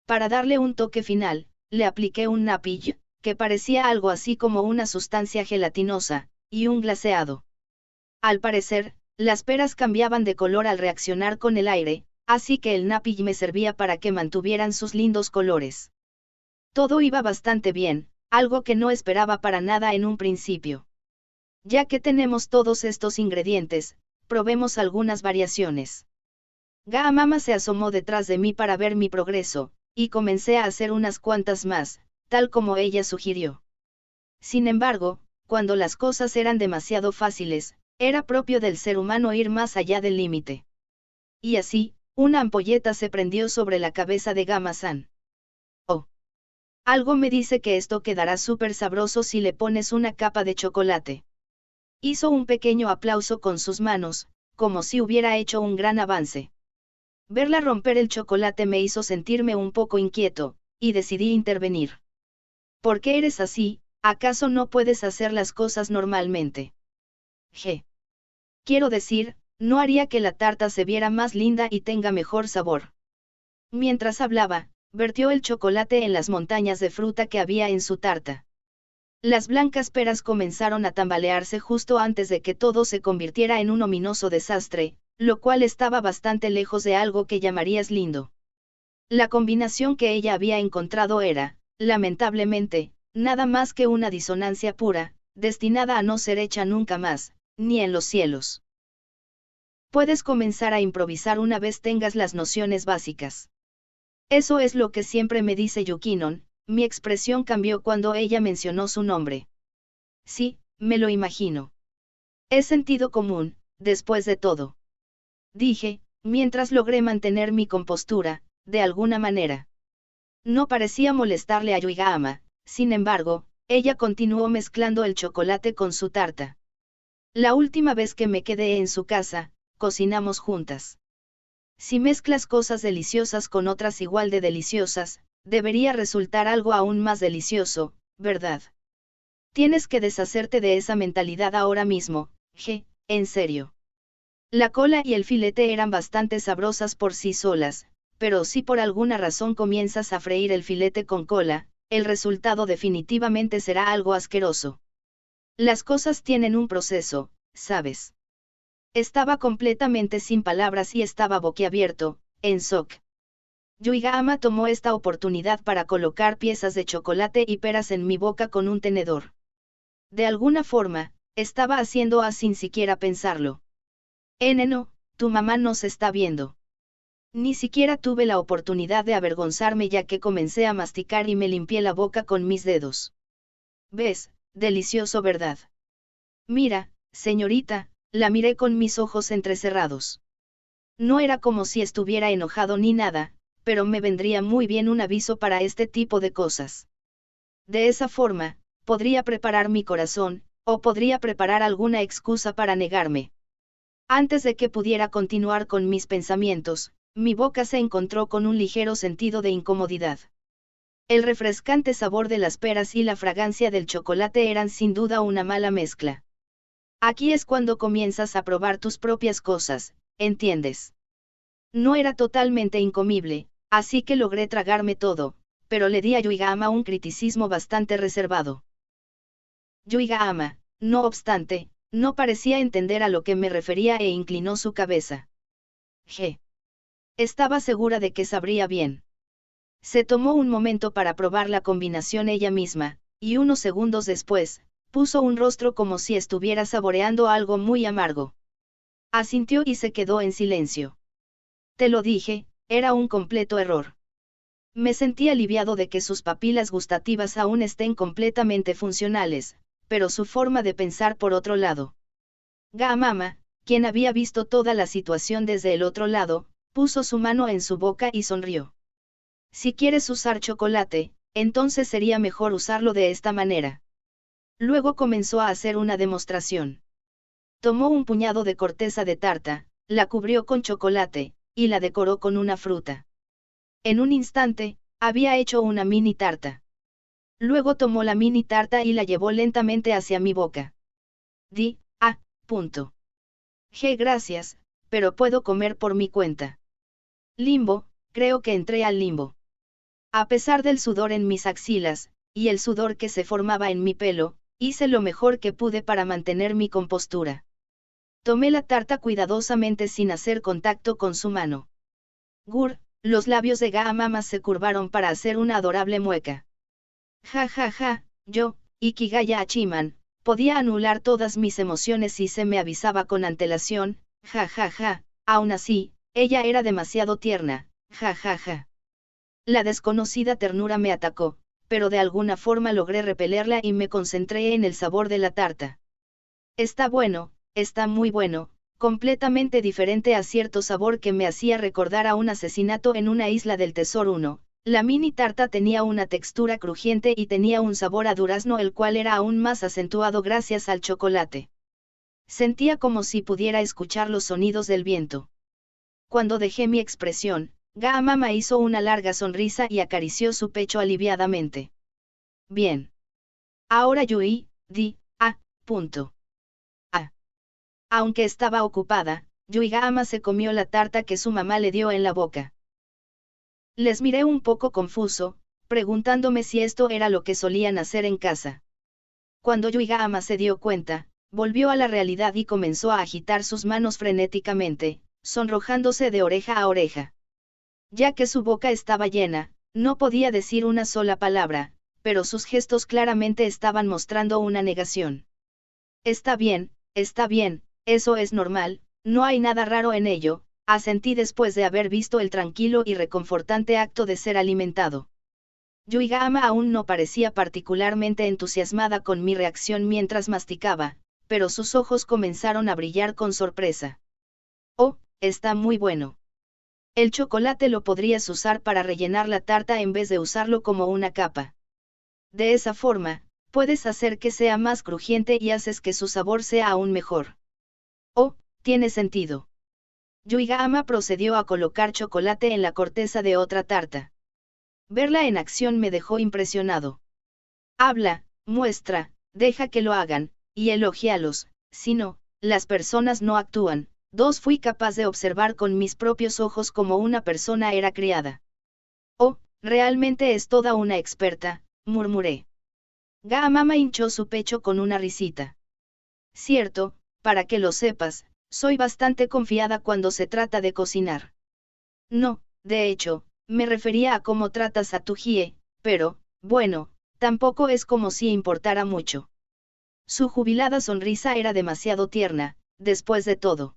Para darle un toque final, le apliqué un nappy, que parecía algo así como una sustancia gelatinosa, y un glaseado. Al parecer, las peras cambiaban de color al reaccionar con el aire, así que el nappy me servía para que mantuvieran sus lindos colores. Todo iba bastante bien, algo que no esperaba para nada en un principio. Ya que tenemos todos estos ingredientes, probemos algunas variaciones. Ga-mama se asomó detrás de mí para ver mi progreso, y comencé a hacer unas cuantas más, tal como ella sugirió. Sin embargo, cuando las cosas eran demasiado fáciles, era propio del ser humano ir más allá del límite. Y así, una ampolleta se prendió sobre la cabeza de Gama-san. Oh. Algo me dice que esto quedará súper sabroso si le pones una capa de chocolate. Hizo un pequeño aplauso con sus manos, como si hubiera hecho un gran avance. Verla romper el chocolate me hizo sentirme un poco inquieto, y decidí intervenir. ¿Por qué eres así? ¿Acaso no puedes hacer las cosas normalmente? Quiero decir, no haría que la tarta se viera más linda y tenga mejor sabor. Mientras hablaba, vertió el chocolate en las montañas de fruta que había en su tarta. Las blancas peras comenzaron a tambalearse justo antes de que todo se convirtiera en un ominoso desastre, lo cual estaba bastante lejos de algo que llamarías lindo. La combinación que ella había encontrado era, lamentablemente, nada más que una disonancia pura, destinada a no ser hecha nunca más, ni en los cielos. Puedes comenzar a improvisar una vez tengas las nociones básicas. Eso es lo que siempre me dice Yukinon. Mi expresión cambió cuando ella mencionó su nombre. Sí, me lo imagino. Es sentido común, después de todo. Dije, mientras logré mantener mi compostura, de alguna manera. No parecía molestarle a Yuiga-ama, sin embargo, ella continuó mezclando el chocolate con su tarta. La última vez que me quedé en su casa, cocinamos juntas. Si mezclas cosas deliciosas con otras igual de deliciosas, debería resultar algo aún más delicioso, ¿verdad? Tienes que deshacerte de esa mentalidad ahora mismo, en serio. La cola y el filete eran bastante sabrosas por sí solas, pero si por alguna razón comienzas a freír el filete con cola, el resultado definitivamente será algo asqueroso. Las cosas tienen un proceso, ¿sabes? Estaba completamente sin palabras y estaba boquiabierto, en shock. Yuiga-ama tomó esta oportunidad para colocar piezas de chocolate y peras en mi boca con un tenedor. De alguna forma, estaba haciendo sin siquiera pensarlo. No, tu mamá nos está viendo. Ni siquiera tuve la oportunidad de avergonzarme ya que comencé a masticar y me limpié la boca con mis dedos. ¿Ves? Delicioso, ¿verdad? Mira, señorita, la miré con mis ojos entrecerrados. No era como si estuviera enojado ni nada, pero me vendría muy bien un aviso para este tipo de cosas. De esa forma, podría preparar mi corazón, o podría preparar alguna excusa para negarme. Antes de que pudiera continuar con mis pensamientos, mi boca se encontró con un ligero sentido de incomodidad. El refrescante sabor de las peras y la fragancia del chocolate eran sin duda una mala mezcla. Aquí es cuando comienzas a probar tus propias cosas, ¿entiendes? No era totalmente incomible, así que logré tragarme todo, pero le di a Yuiga-ama un criticismo bastante reservado. Yuiga-ama, no obstante, no parecía entender a lo que me refería e inclinó su cabeza. Estaba segura de que sabría bien. Se tomó un momento para probar la combinación ella misma, y unos segundos después, puso un rostro como si estuviera saboreando algo muy amargo. Asintió y se quedó en silencio. Te lo dije, era un completo error. Me sentí aliviado de que sus papilas gustativas aún estén completamente funcionales, pero su forma de pensar por otro lado. Ga-mama, quien había visto toda la situación desde el otro lado, puso su mano en su boca y sonrió. Si quieres usar chocolate, entonces sería mejor usarlo de esta manera. Luego comenzó a hacer una demostración. Tomó un puñado de corteza de tarta, la cubrió con chocolate, y la decoró con una fruta. En un instante, había hecho una mini tarta. Luego tomó la mini tarta y la llevó lentamente hacia mi boca. Punto. Gracias, pero puedo comer por mi cuenta. Limbo, creo que entré al limbo. A pesar del sudor en mis axilas, y el sudor que se formaba en mi pelo, hice lo mejor que pude para mantener mi compostura. Tomé la tarta cuidadosamente sin hacer contacto con su mano. Los labios de Ga-mama se curvaron para hacer una adorable mueca. Yo, Ikigaya Hachiman, podía anular todas mis emociones si se me avisaba con antelación, aún así, ella era demasiado tierna, La desconocida ternura me atacó, pero de alguna forma logré repelerla y me concentré en el sabor de la tarta. Está bueno, está muy bueno, completamente diferente a cierto sabor que me hacía recordar a un asesinato en una isla del Tesoro 1. La mini tarta tenía una textura crujiente y tenía un sabor a durazno el cual era aún más acentuado gracias al chocolate. Sentía como si pudiera escuchar los sonidos del viento. Cuando dejé mi expresión, Ga-mama hizo una larga sonrisa y acarició su pecho aliviadamente. Bien. Ahora Yui, punto. Aunque estaba ocupada, Yuiga-ama se comió la tarta que su mamá le dio en la boca. Les miré un poco confuso, preguntándome si esto era lo que solían hacer en casa. Cuando Yuiga-ama se dio cuenta, volvió a la realidad y comenzó a agitar sus manos frenéticamente, sonrojándose de oreja a oreja. Ya que su boca estaba llena, no podía decir una sola palabra, pero sus gestos claramente estaban mostrando una negación. Está bien, eso es normal, no hay nada raro en ello, asentí después de haber visto el tranquilo y reconfortante acto de ser alimentado. Yuiga-ama aún no parecía particularmente entusiasmada con mi reacción mientras masticaba, pero sus ojos comenzaron a brillar con sorpresa. Oh, está muy bueno. El chocolate lo podrías usar para rellenar la tarta en vez de usarlo como una capa. De esa forma, puedes hacer que sea más crujiente y haces que su sabor sea aún mejor. Oh, tiene sentido. Yuiga-ama procedió a colocar chocolate en la corteza de otra tarta. Verla en acción me dejó impresionado. Habla, muestra, deja que lo hagan, y elógialos, si no, las personas no actúan. Fui capaz de observar con mis propios ojos cómo una persona era criada. Oh, realmente es toda una experta, murmuré. Ga-mama hinchó su pecho con una risita. Cierto, para que lo sepas, soy bastante confiada cuando se trata de cocinar. No, de hecho, me refería a cómo tratas a tu Hie, pero, bueno, tampoco es como si importara mucho. Su jubilada sonrisa era demasiado tierna, después de todo.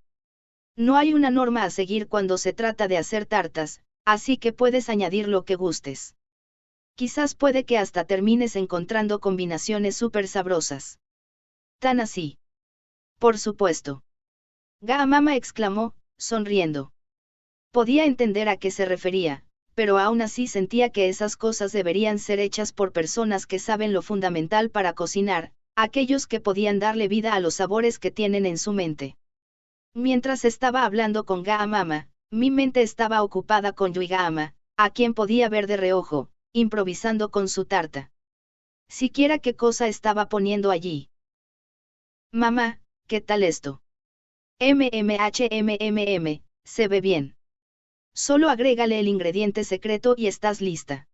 No hay una norma a seguir cuando se trata de hacer tartas, así que puedes añadir lo que gustes. Quizás puede que hasta termines encontrando combinaciones súper sabrosas. ¿Tan así? Por supuesto. Ga-mama exclamó, sonriendo. Podía entender a qué se refería, pero aún así sentía que esas cosas deberían ser hechas por personas que saben lo fundamental para cocinar, aquellos que podían darle vida a los sabores que tienen en su mente. Mientras estaba hablando con Ga-mama, mi mente estaba ocupada con Yuiga-ama, a quien podía ver de reojo, improvisando con su tarta. Siquiera qué cosa estaba poniendo allí. Mamá, ¿qué tal esto? Se ve bien. Solo agrégale el ingrediente secreto y estás lista.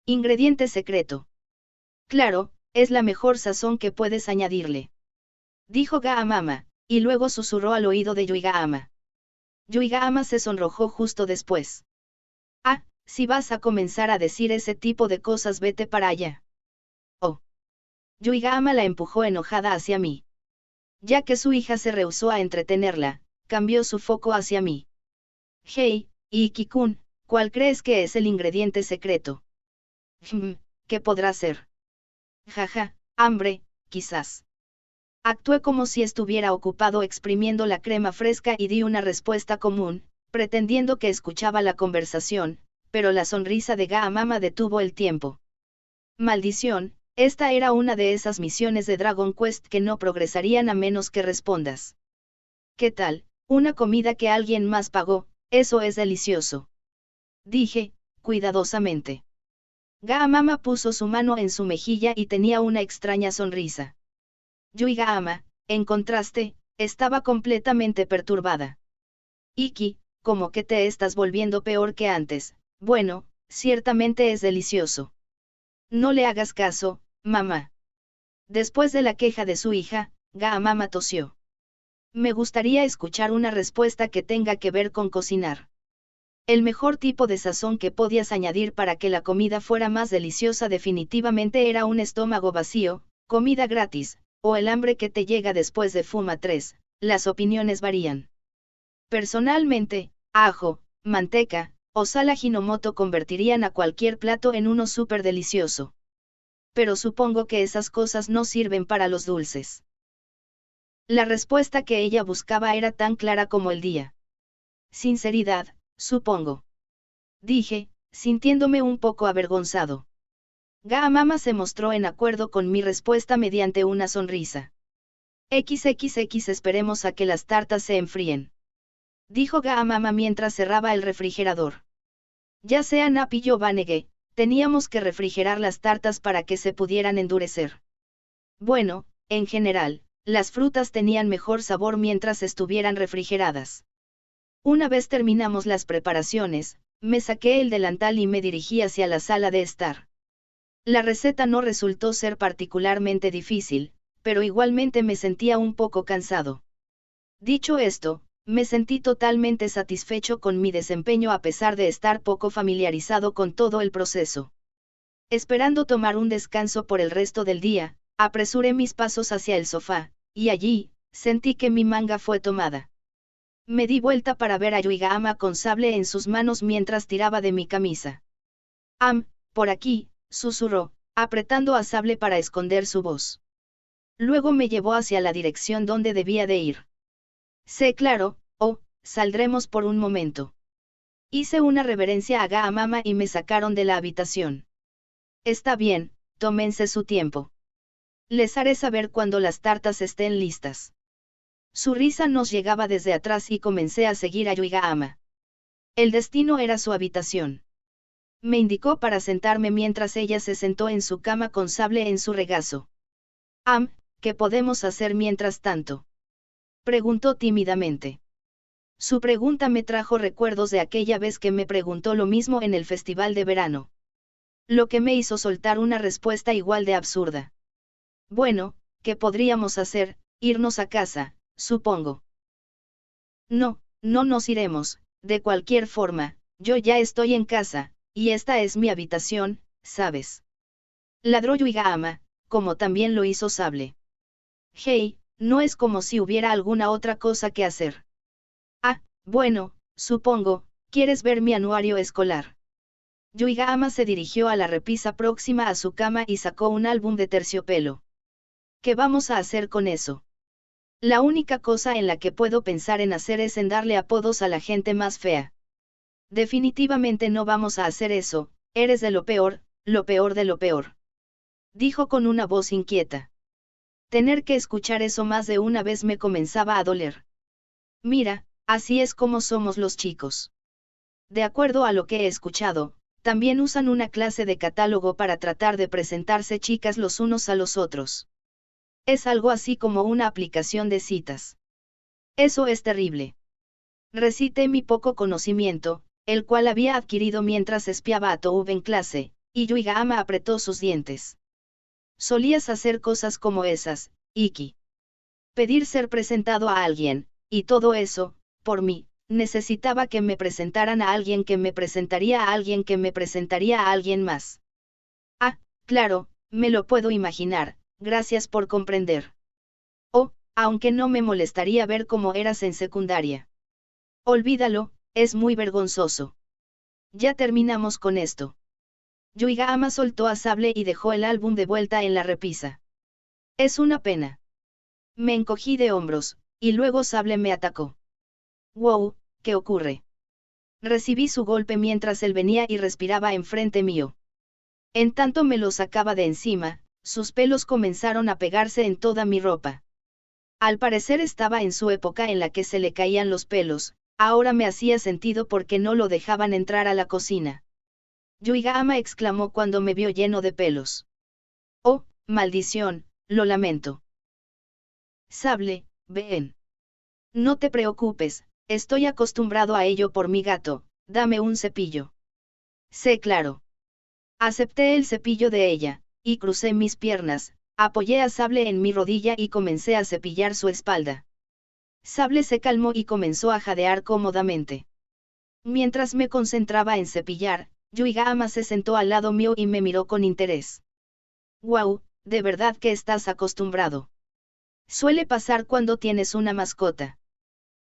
Ingrediente secreto. Claro, es la mejor sazón que puedes añadirle. Dijo Ga-mama, y luego susurró al oído de Yuiga-ama. Yuiga-ama se sonrojó justo después. Ah, si vas a comenzar a decir ese tipo de cosas, vete para allá. Oh. Yuiga-ama la empujó enojada hacia mí. Ya que su hija se rehusó a entretenerla, cambió su foco hacia mí. Hey, Iki-kun, ¿cuál crees que es el ingrediente secreto? ¿Qué podrá ser? Jaja, hambre, quizás. Actué como si estuviera ocupado exprimiendo la crema fresca y di una respuesta común, pretendiendo que escuchaba la conversación, pero la sonrisa de Ga-mama detuvo el tiempo. Maldición, esta era una de esas misiones de Dragon Quest que no progresarían a menos que respondas. ¿Qué tal? Una comida que alguien más pagó, eso es delicioso. Dije, cuidadosamente. Ga-mama puso su mano en su mejilla y tenía una extraña sonrisa. Yuiga-ama, en contraste, estaba completamente perturbada. Iki, como que te estás volviendo peor que antes. Bueno, ciertamente es delicioso. No le hagas caso, mamá. Después de la queja de su hija, Ga-mama tosió. Me gustaría escuchar una respuesta que tenga que ver con cocinar. El mejor tipo de sazón que podías añadir para que la comida fuera más deliciosa definitivamente era un estómago vacío, comida gratis, o el hambre que te llega después de Fuma 3, las opiniones varían. Personalmente, ajo, manteca, o sal Ajinomoto convertirían a cualquier plato en uno súper delicioso. Pero supongo que esas cosas no sirven para los dulces. La respuesta que ella buscaba era tan clara como el día. Sinceridad, supongo. Dije, sintiéndome un poco avergonzado. Ga-mama se mostró en acuerdo con mi respuesta mediante una sonrisa. XXX esperemos a que las tartas se enfríen. Dijo Ga-mama mientras cerraba el refrigerador. Ya sea Napi o Banege, teníamos que refrigerar las tartas para que se pudieran endurecer. Bueno, en general, las frutas tenían mejor sabor mientras estuvieran refrigeradas. Una vez terminamos las preparaciones, me saqué el delantal y me dirigí hacia la sala de estar. La receta no resultó ser particularmente difícil, pero igualmente me sentía un poco cansado. Dicho esto, me sentí totalmente satisfecho con mi desempeño a pesar de estar poco familiarizado con todo el proceso. Esperando tomar un descanso por el resto del día, apresuré mis pasos hacia el sofá, y allí, sentí que mi manga fue tomada. Me di vuelta para ver a Yuiga-ama con sable en sus manos mientras tiraba de mi camisa. Por aquí, susurró, apretando a sable para esconder su voz. Luego me llevó hacia la dirección donde debía de ir. Sé claro, saldremos por un momento. Hice una reverencia a Ga-Mama y me sacaron de la habitación. Está bien, tómense su tiempo. Les haré saber cuando las tartas estén listas. Su risa nos llegaba desde atrás y comencé a seguir a Yuiga-ama. El destino era su habitación. Me indicó para sentarme mientras ella se sentó en su cama con sable en su regazo. ¿Qué podemos hacer mientras tanto? Preguntó tímidamente. Su pregunta me trajo recuerdos de aquella vez que me preguntó lo mismo en el festival de verano. Lo que me hizo soltar una respuesta igual de absurda. Bueno, ¿qué podríamos hacer? Irnos a casa, supongo. No, no nos iremos, de cualquier forma, yo ya estoy en casa, y esta es mi habitación, ¿sabes? Ladró Yuiga-ama, como también lo hizo Sable. Hey, no es como si hubiera alguna otra cosa que hacer. Bueno, supongo, ¿quieres ver mi anuario escolar? Yuiga-ama se dirigió a la repisa próxima a su cama y sacó un álbum de terciopelo. ¿Qué vamos a hacer con eso? La única cosa en la que puedo pensar en hacer es en darle apodos a la gente más fea. Definitivamente no vamos a hacer eso, eres de lo peor de lo peor. Dijo con una voz inquieta. Tener que escuchar eso más de una vez me comenzaba a doler. Mira, así es como somos los chicos. De acuerdo a lo que he escuchado, también usan una clase de catálogo para tratar de presentarse chicas los unos a los otros. Es algo así como una aplicación de citas. Eso es terrible. Recité mi poco conocimiento, el cual había adquirido mientras espiaba a Toub en clase, y Yuiga-ama apretó sus dientes. Solías hacer cosas como esas, Iki. Pedir ser presentado a alguien, y todo eso, por mí, necesitaba que me presentaran a alguien que me presentaría a alguien que me presentaría a alguien más. Claro, me lo puedo imaginar, gracias por comprender. Aunque no me molestaría ver cómo eras en secundaria. Olvídalo, es muy vergonzoso. Ya terminamos con esto. Yuiga-ama soltó a Sable y dejó el álbum de vuelta en la repisa. Es una pena. Me encogí de hombros, y luego Sable me atacó. Wow, ¿qué ocurre? Recibí su golpe mientras él venía y respiraba enfrente mío. En tanto me lo sacaba de encima, sus pelos comenzaron a pegarse en toda mi ropa. Al parecer estaba en su época en la que se le caían los pelos, ahora me hacía sentido porque no lo dejaban entrar a la cocina. Yuiga-ama exclamó cuando me vio lleno de pelos. Oh, maldición, lo lamento. Sable, ven. No te preocupes, estoy acostumbrado a ello por mi gato, dame un cepillo. Sé claro. Acepté el cepillo de ella, y crucé mis piernas, apoyé a Sable en mi rodilla y comencé a cepillar su espalda. Sable se calmó y comenzó a jadear cómodamente. Mientras me concentraba en cepillar, Yuiga-ama se sentó al lado mío y me miró con interés. Wow, de verdad que estás acostumbrado. Suele pasar cuando tienes una mascota.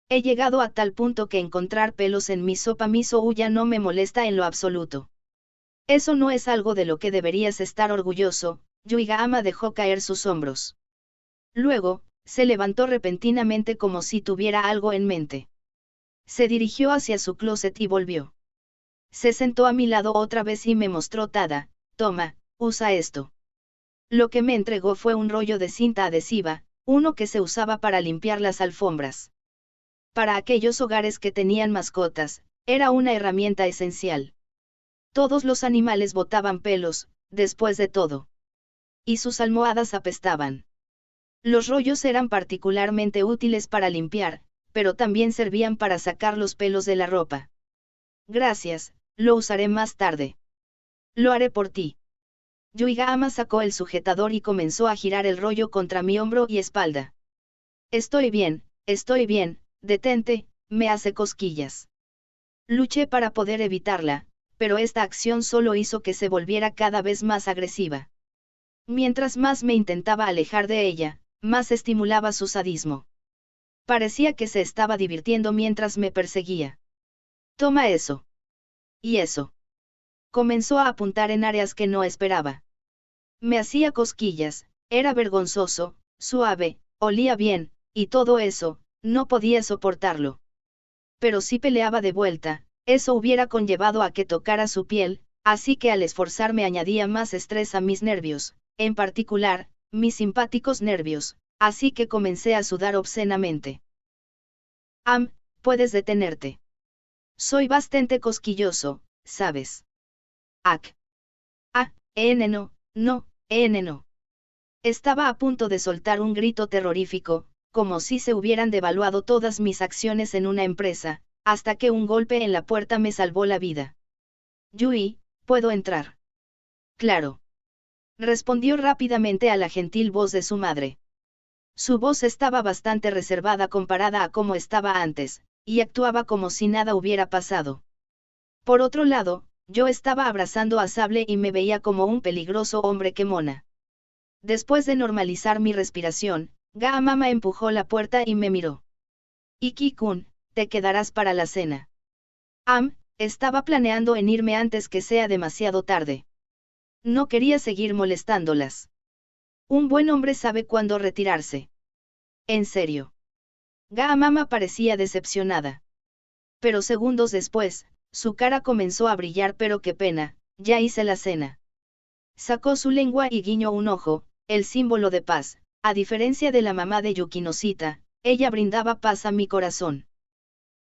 He llegado a tal punto que encontrar pelos en mi sopa miso ya no me molesta en lo absoluto. Eso no es algo de lo que deberías estar orgulloso, Yuiga-ama dejó caer sus hombros. Luego, se levantó repentinamente como si tuviera algo en mente. Se dirigió hacia su closet y volvió. Se sentó a mi lado otra vez y me mostró Tada, toma, usa esto. Lo que me entregó fue un rollo de cinta adhesiva, uno que se usaba para limpiar las alfombras. Para aquellos hogares que tenían mascotas, era una herramienta esencial. Todos los animales botaban pelos, después de todo. Y sus almohadas apestaban. Los rollos eran particularmente útiles para limpiar, pero también servían para sacar los pelos de la ropa. Gracias, lo usaré más tarde. Lo haré por ti. Yuiga-ama sacó el sujetador y comenzó a girar el rollo contra mi hombro y espalda. Estoy bien, detente, me hace cosquillas. Luché para poder evitarla, pero esta acción solo hizo que se volviera cada vez más agresiva. Mientras más me intentaba alejar de ella, más estimulaba su sadismo. Parecía que se estaba divirtiendo mientras me perseguía. Toma eso. Y eso. Comenzó a apuntar en áreas que no esperaba. Me hacía cosquillas, era vergonzoso, suave, olía bien, y todo eso, no podía soportarlo. Pero si peleaba de vuelta, eso hubiera conllevado a que tocara su piel, así que al esforzarme añadía más estrés a mis nervios, en particular, mis simpáticos nervios, así que comencé a sudar obscenamente. Puedes detenerte. Soy bastante cosquilloso, ¿sabes? Ac. No. Estaba a punto de soltar un grito terrorífico, como si se hubieran devaluado todas mis acciones en una empresa, hasta que un golpe en la puerta me salvó la vida. Yui, ¿puedo entrar? Claro. Respondió rápidamente a la gentil voz de su madre. Su voz estaba bastante reservada comparada a cómo estaba antes, y actuaba como si nada hubiera pasado. Por otro lado, yo estaba abrazando a Sable y me veía como un peligroso hombre quemona. Después de normalizar mi respiración, Ga-mama empujó la puerta y me miró. Iki-kun, te quedarás para la cena. Estaba planeando en irme antes que sea demasiado tarde. No quería seguir molestándolas. Un buen hombre sabe cuándo retirarse. En serio. Ga-mama parecía decepcionada. Pero segundos después, su cara comenzó a brillar. Pero qué pena, ya hice la cena. Sacó su lengua y guiñó un ojo, el símbolo de paz. A diferencia de la mamá de Yukinosita, ella brindaba paz a mi corazón.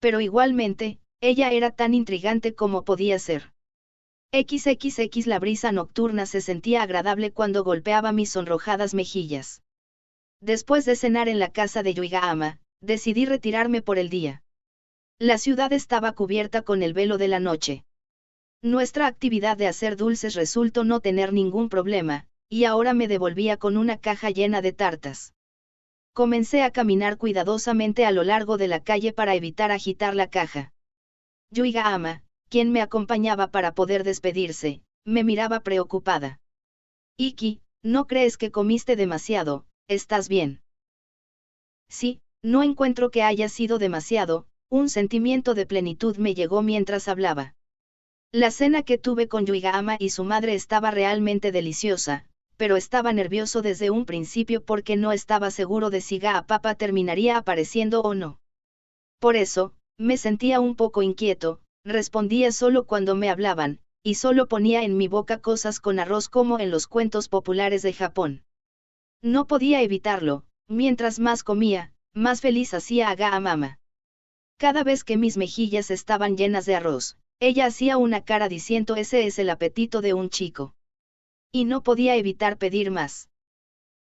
Pero igualmente, ella era tan intrigante como podía ser. XXX La brisa nocturna se sentía agradable cuando golpeaba mis sonrojadas mejillas. Después de cenar en la casa de Yuiga-ama, decidí retirarme por el día. La ciudad estaba cubierta con el velo de la noche. Nuestra actividad de hacer dulces resultó no tener ningún problema, y ahora me devolvía con una caja llena de tartas. Comencé a caminar cuidadosamente a lo largo de la calle para evitar agitar la caja. Yuiga-ama, quien me acompañaba para poder despedirse, me miraba preocupada. Iki, ¿no crees que comiste demasiado? ¿Estás bien? Sí, no encuentro que haya sido demasiado. Un sentimiento de plenitud me llegó mientras hablaba. La cena que tuve con Yuiga-ama y su madre estaba realmente deliciosa, pero estaba nervioso desde un principio porque no estaba seguro de si Ga-papa terminaría apareciendo o no. Por eso, me sentía un poco inquieto, respondía solo cuando me hablaban, y solo ponía en mi boca cosas con arroz como en los cuentos populares de Japón. No podía evitarlo, mientras más comía, más feliz hacía a Ga-mama. Cada vez que mis mejillas estaban llenas de arroz, ella hacía una cara diciendo ese es el apetito de un chico. Y no podía evitar pedir más.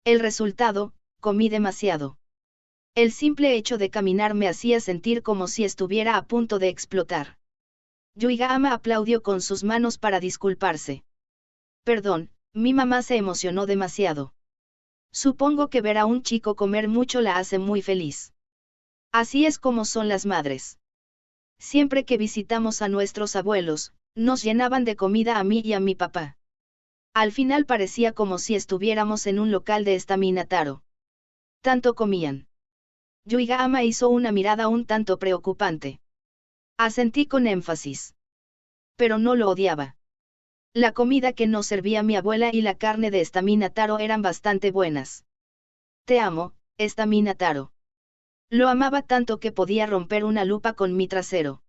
El resultado, comí demasiado. El simple hecho de caminar me hacía sentir como si estuviera a punto de explotar. Yuiga-ama aplaudió con sus manos para disculparse. Perdón, mi mamá se emocionó demasiado. Supongo que ver a un chico comer mucho la hace muy feliz. Así es como son las madres. Siempre que visitamos a nuestros abuelos, nos llenaban de comida a mí y a mi papá. Al final parecía como si estuviéramos en un local de estaminataro. Tanto comían. Yuiga-ama hizo una mirada un tanto preocupante. Asentí con énfasis. Pero no lo odiaba. La comida que nos servía mi abuela y la carne de estaminataro eran bastante buenas. Te amo, estaminataro. Lo amaba tanto que podía romper una lupa con mi trasero.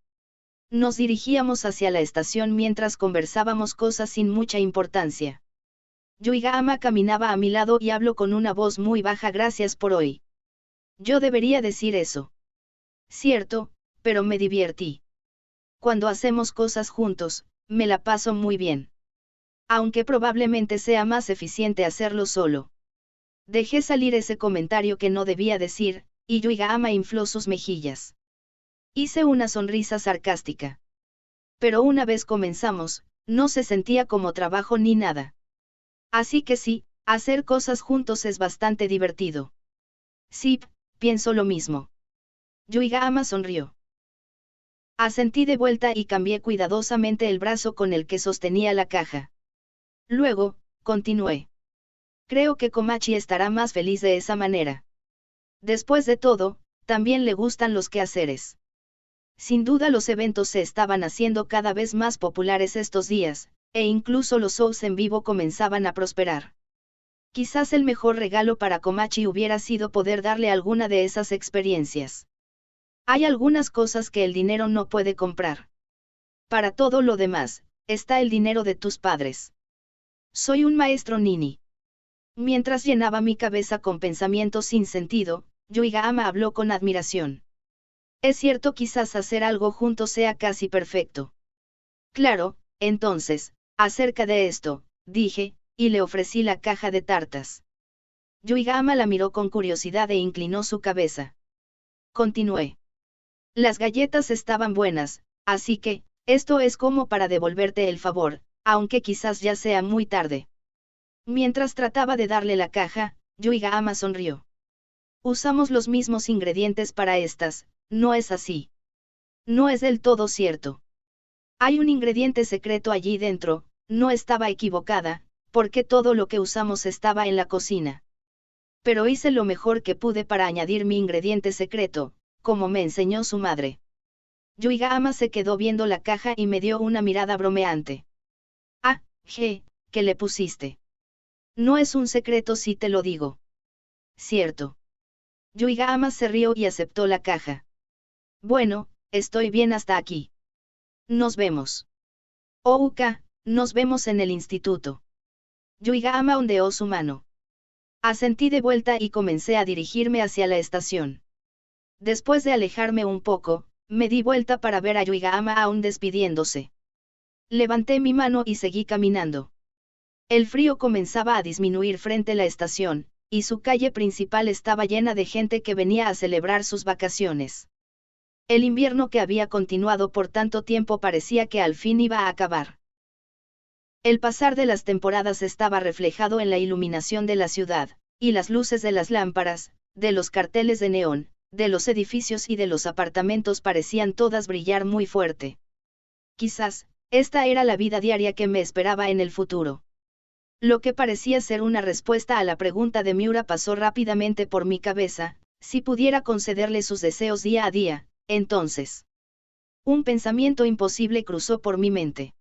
Nos dirigíamos hacia la estación mientras conversábamos cosas sin mucha importancia. Yuiga-ama caminaba a mi lado y habló con una voz muy baja. Gracias por hoy. Yo debería decir eso. Cierto, pero me divertí. Cuando hacemos cosas juntos, me la paso muy bien. Aunque probablemente sea más eficiente hacerlo solo. Dejé salir ese comentario que no debía decir, y Yuiga-ama infló sus mejillas. Hice una sonrisa sarcástica. Pero una vez comenzamos, no se sentía como trabajo ni nada. Así que sí, hacer cosas juntos es bastante divertido. Sí, pienso lo mismo. Yuiga-ama sonrió. Asentí de vuelta y cambié cuidadosamente el brazo con el que sostenía la caja. Luego, continué. Creo que Komachi estará más feliz de esa manera. Después de todo, también le gustan los quehaceres. Sin duda los eventos se estaban haciendo cada vez más populares estos días, e incluso los shows en vivo comenzaban a prosperar. Quizás el mejor regalo para Komachi hubiera sido poder darle alguna de esas experiencias. Hay algunas cosas que el dinero no puede comprar. Para todo lo demás, está el dinero de tus padres. Soy un maestro nini. Mientras llenaba mi cabeza con pensamientos sin sentido, Yuigahama habló con admiración. Es cierto, quizás hacer algo juntos sea casi perfecto. Claro, entonces, acerca de esto, dije, y le ofrecí la caja de tartas. Yuigahama la miró con curiosidad e inclinó su cabeza. Continué. Las galletas estaban buenas, así que, esto es como para devolverte el favor, aunque quizás ya sea muy tarde. Mientras trataba de darle la caja, Yuigahama sonrió. Usamos los mismos ingredientes para estas, ¿no es así? No es del todo cierto. Hay un ingrediente secreto allí dentro, no estaba equivocada, porque todo lo que usamos estaba en la cocina. Pero hice lo mejor que pude para añadir mi ingrediente secreto, como me enseñó su madre. Yuigahama se quedó viendo la caja y me dio una mirada bromeante. Ah, ¿qué le pusiste? No es un secreto si te lo digo. Cierto. Yuigahama se rió y aceptó la caja. Bueno, estoy bien hasta aquí. Nos vemos. Ouka, nos vemos en el instituto. Yuigahama ondeó su mano. Asentí de vuelta y comencé a dirigirme hacia la estación. Después de alejarme un poco, me di vuelta para ver a Yuigahama aún despidiéndose. Levanté mi mano y seguí caminando. El frío comenzaba a disminuir frente a la estación, y su calle principal estaba llena de gente que venía a celebrar sus vacaciones. El invierno que había continuado por tanto tiempo parecía que al fin iba a acabar. El pasar de las temporadas estaba reflejado en la iluminación de la ciudad, y las luces de las lámparas, de los carteles de neón, de los edificios y de los apartamentos parecían todas brillar muy fuerte. Quizás, esta era la vida diaria que me esperaba en el futuro. Lo que parecía ser una respuesta a la pregunta de Miura pasó rápidamente por mi cabeza: si pudiera concederle sus deseos día a día, entonces. Un pensamiento imposible cruzó por mi mente.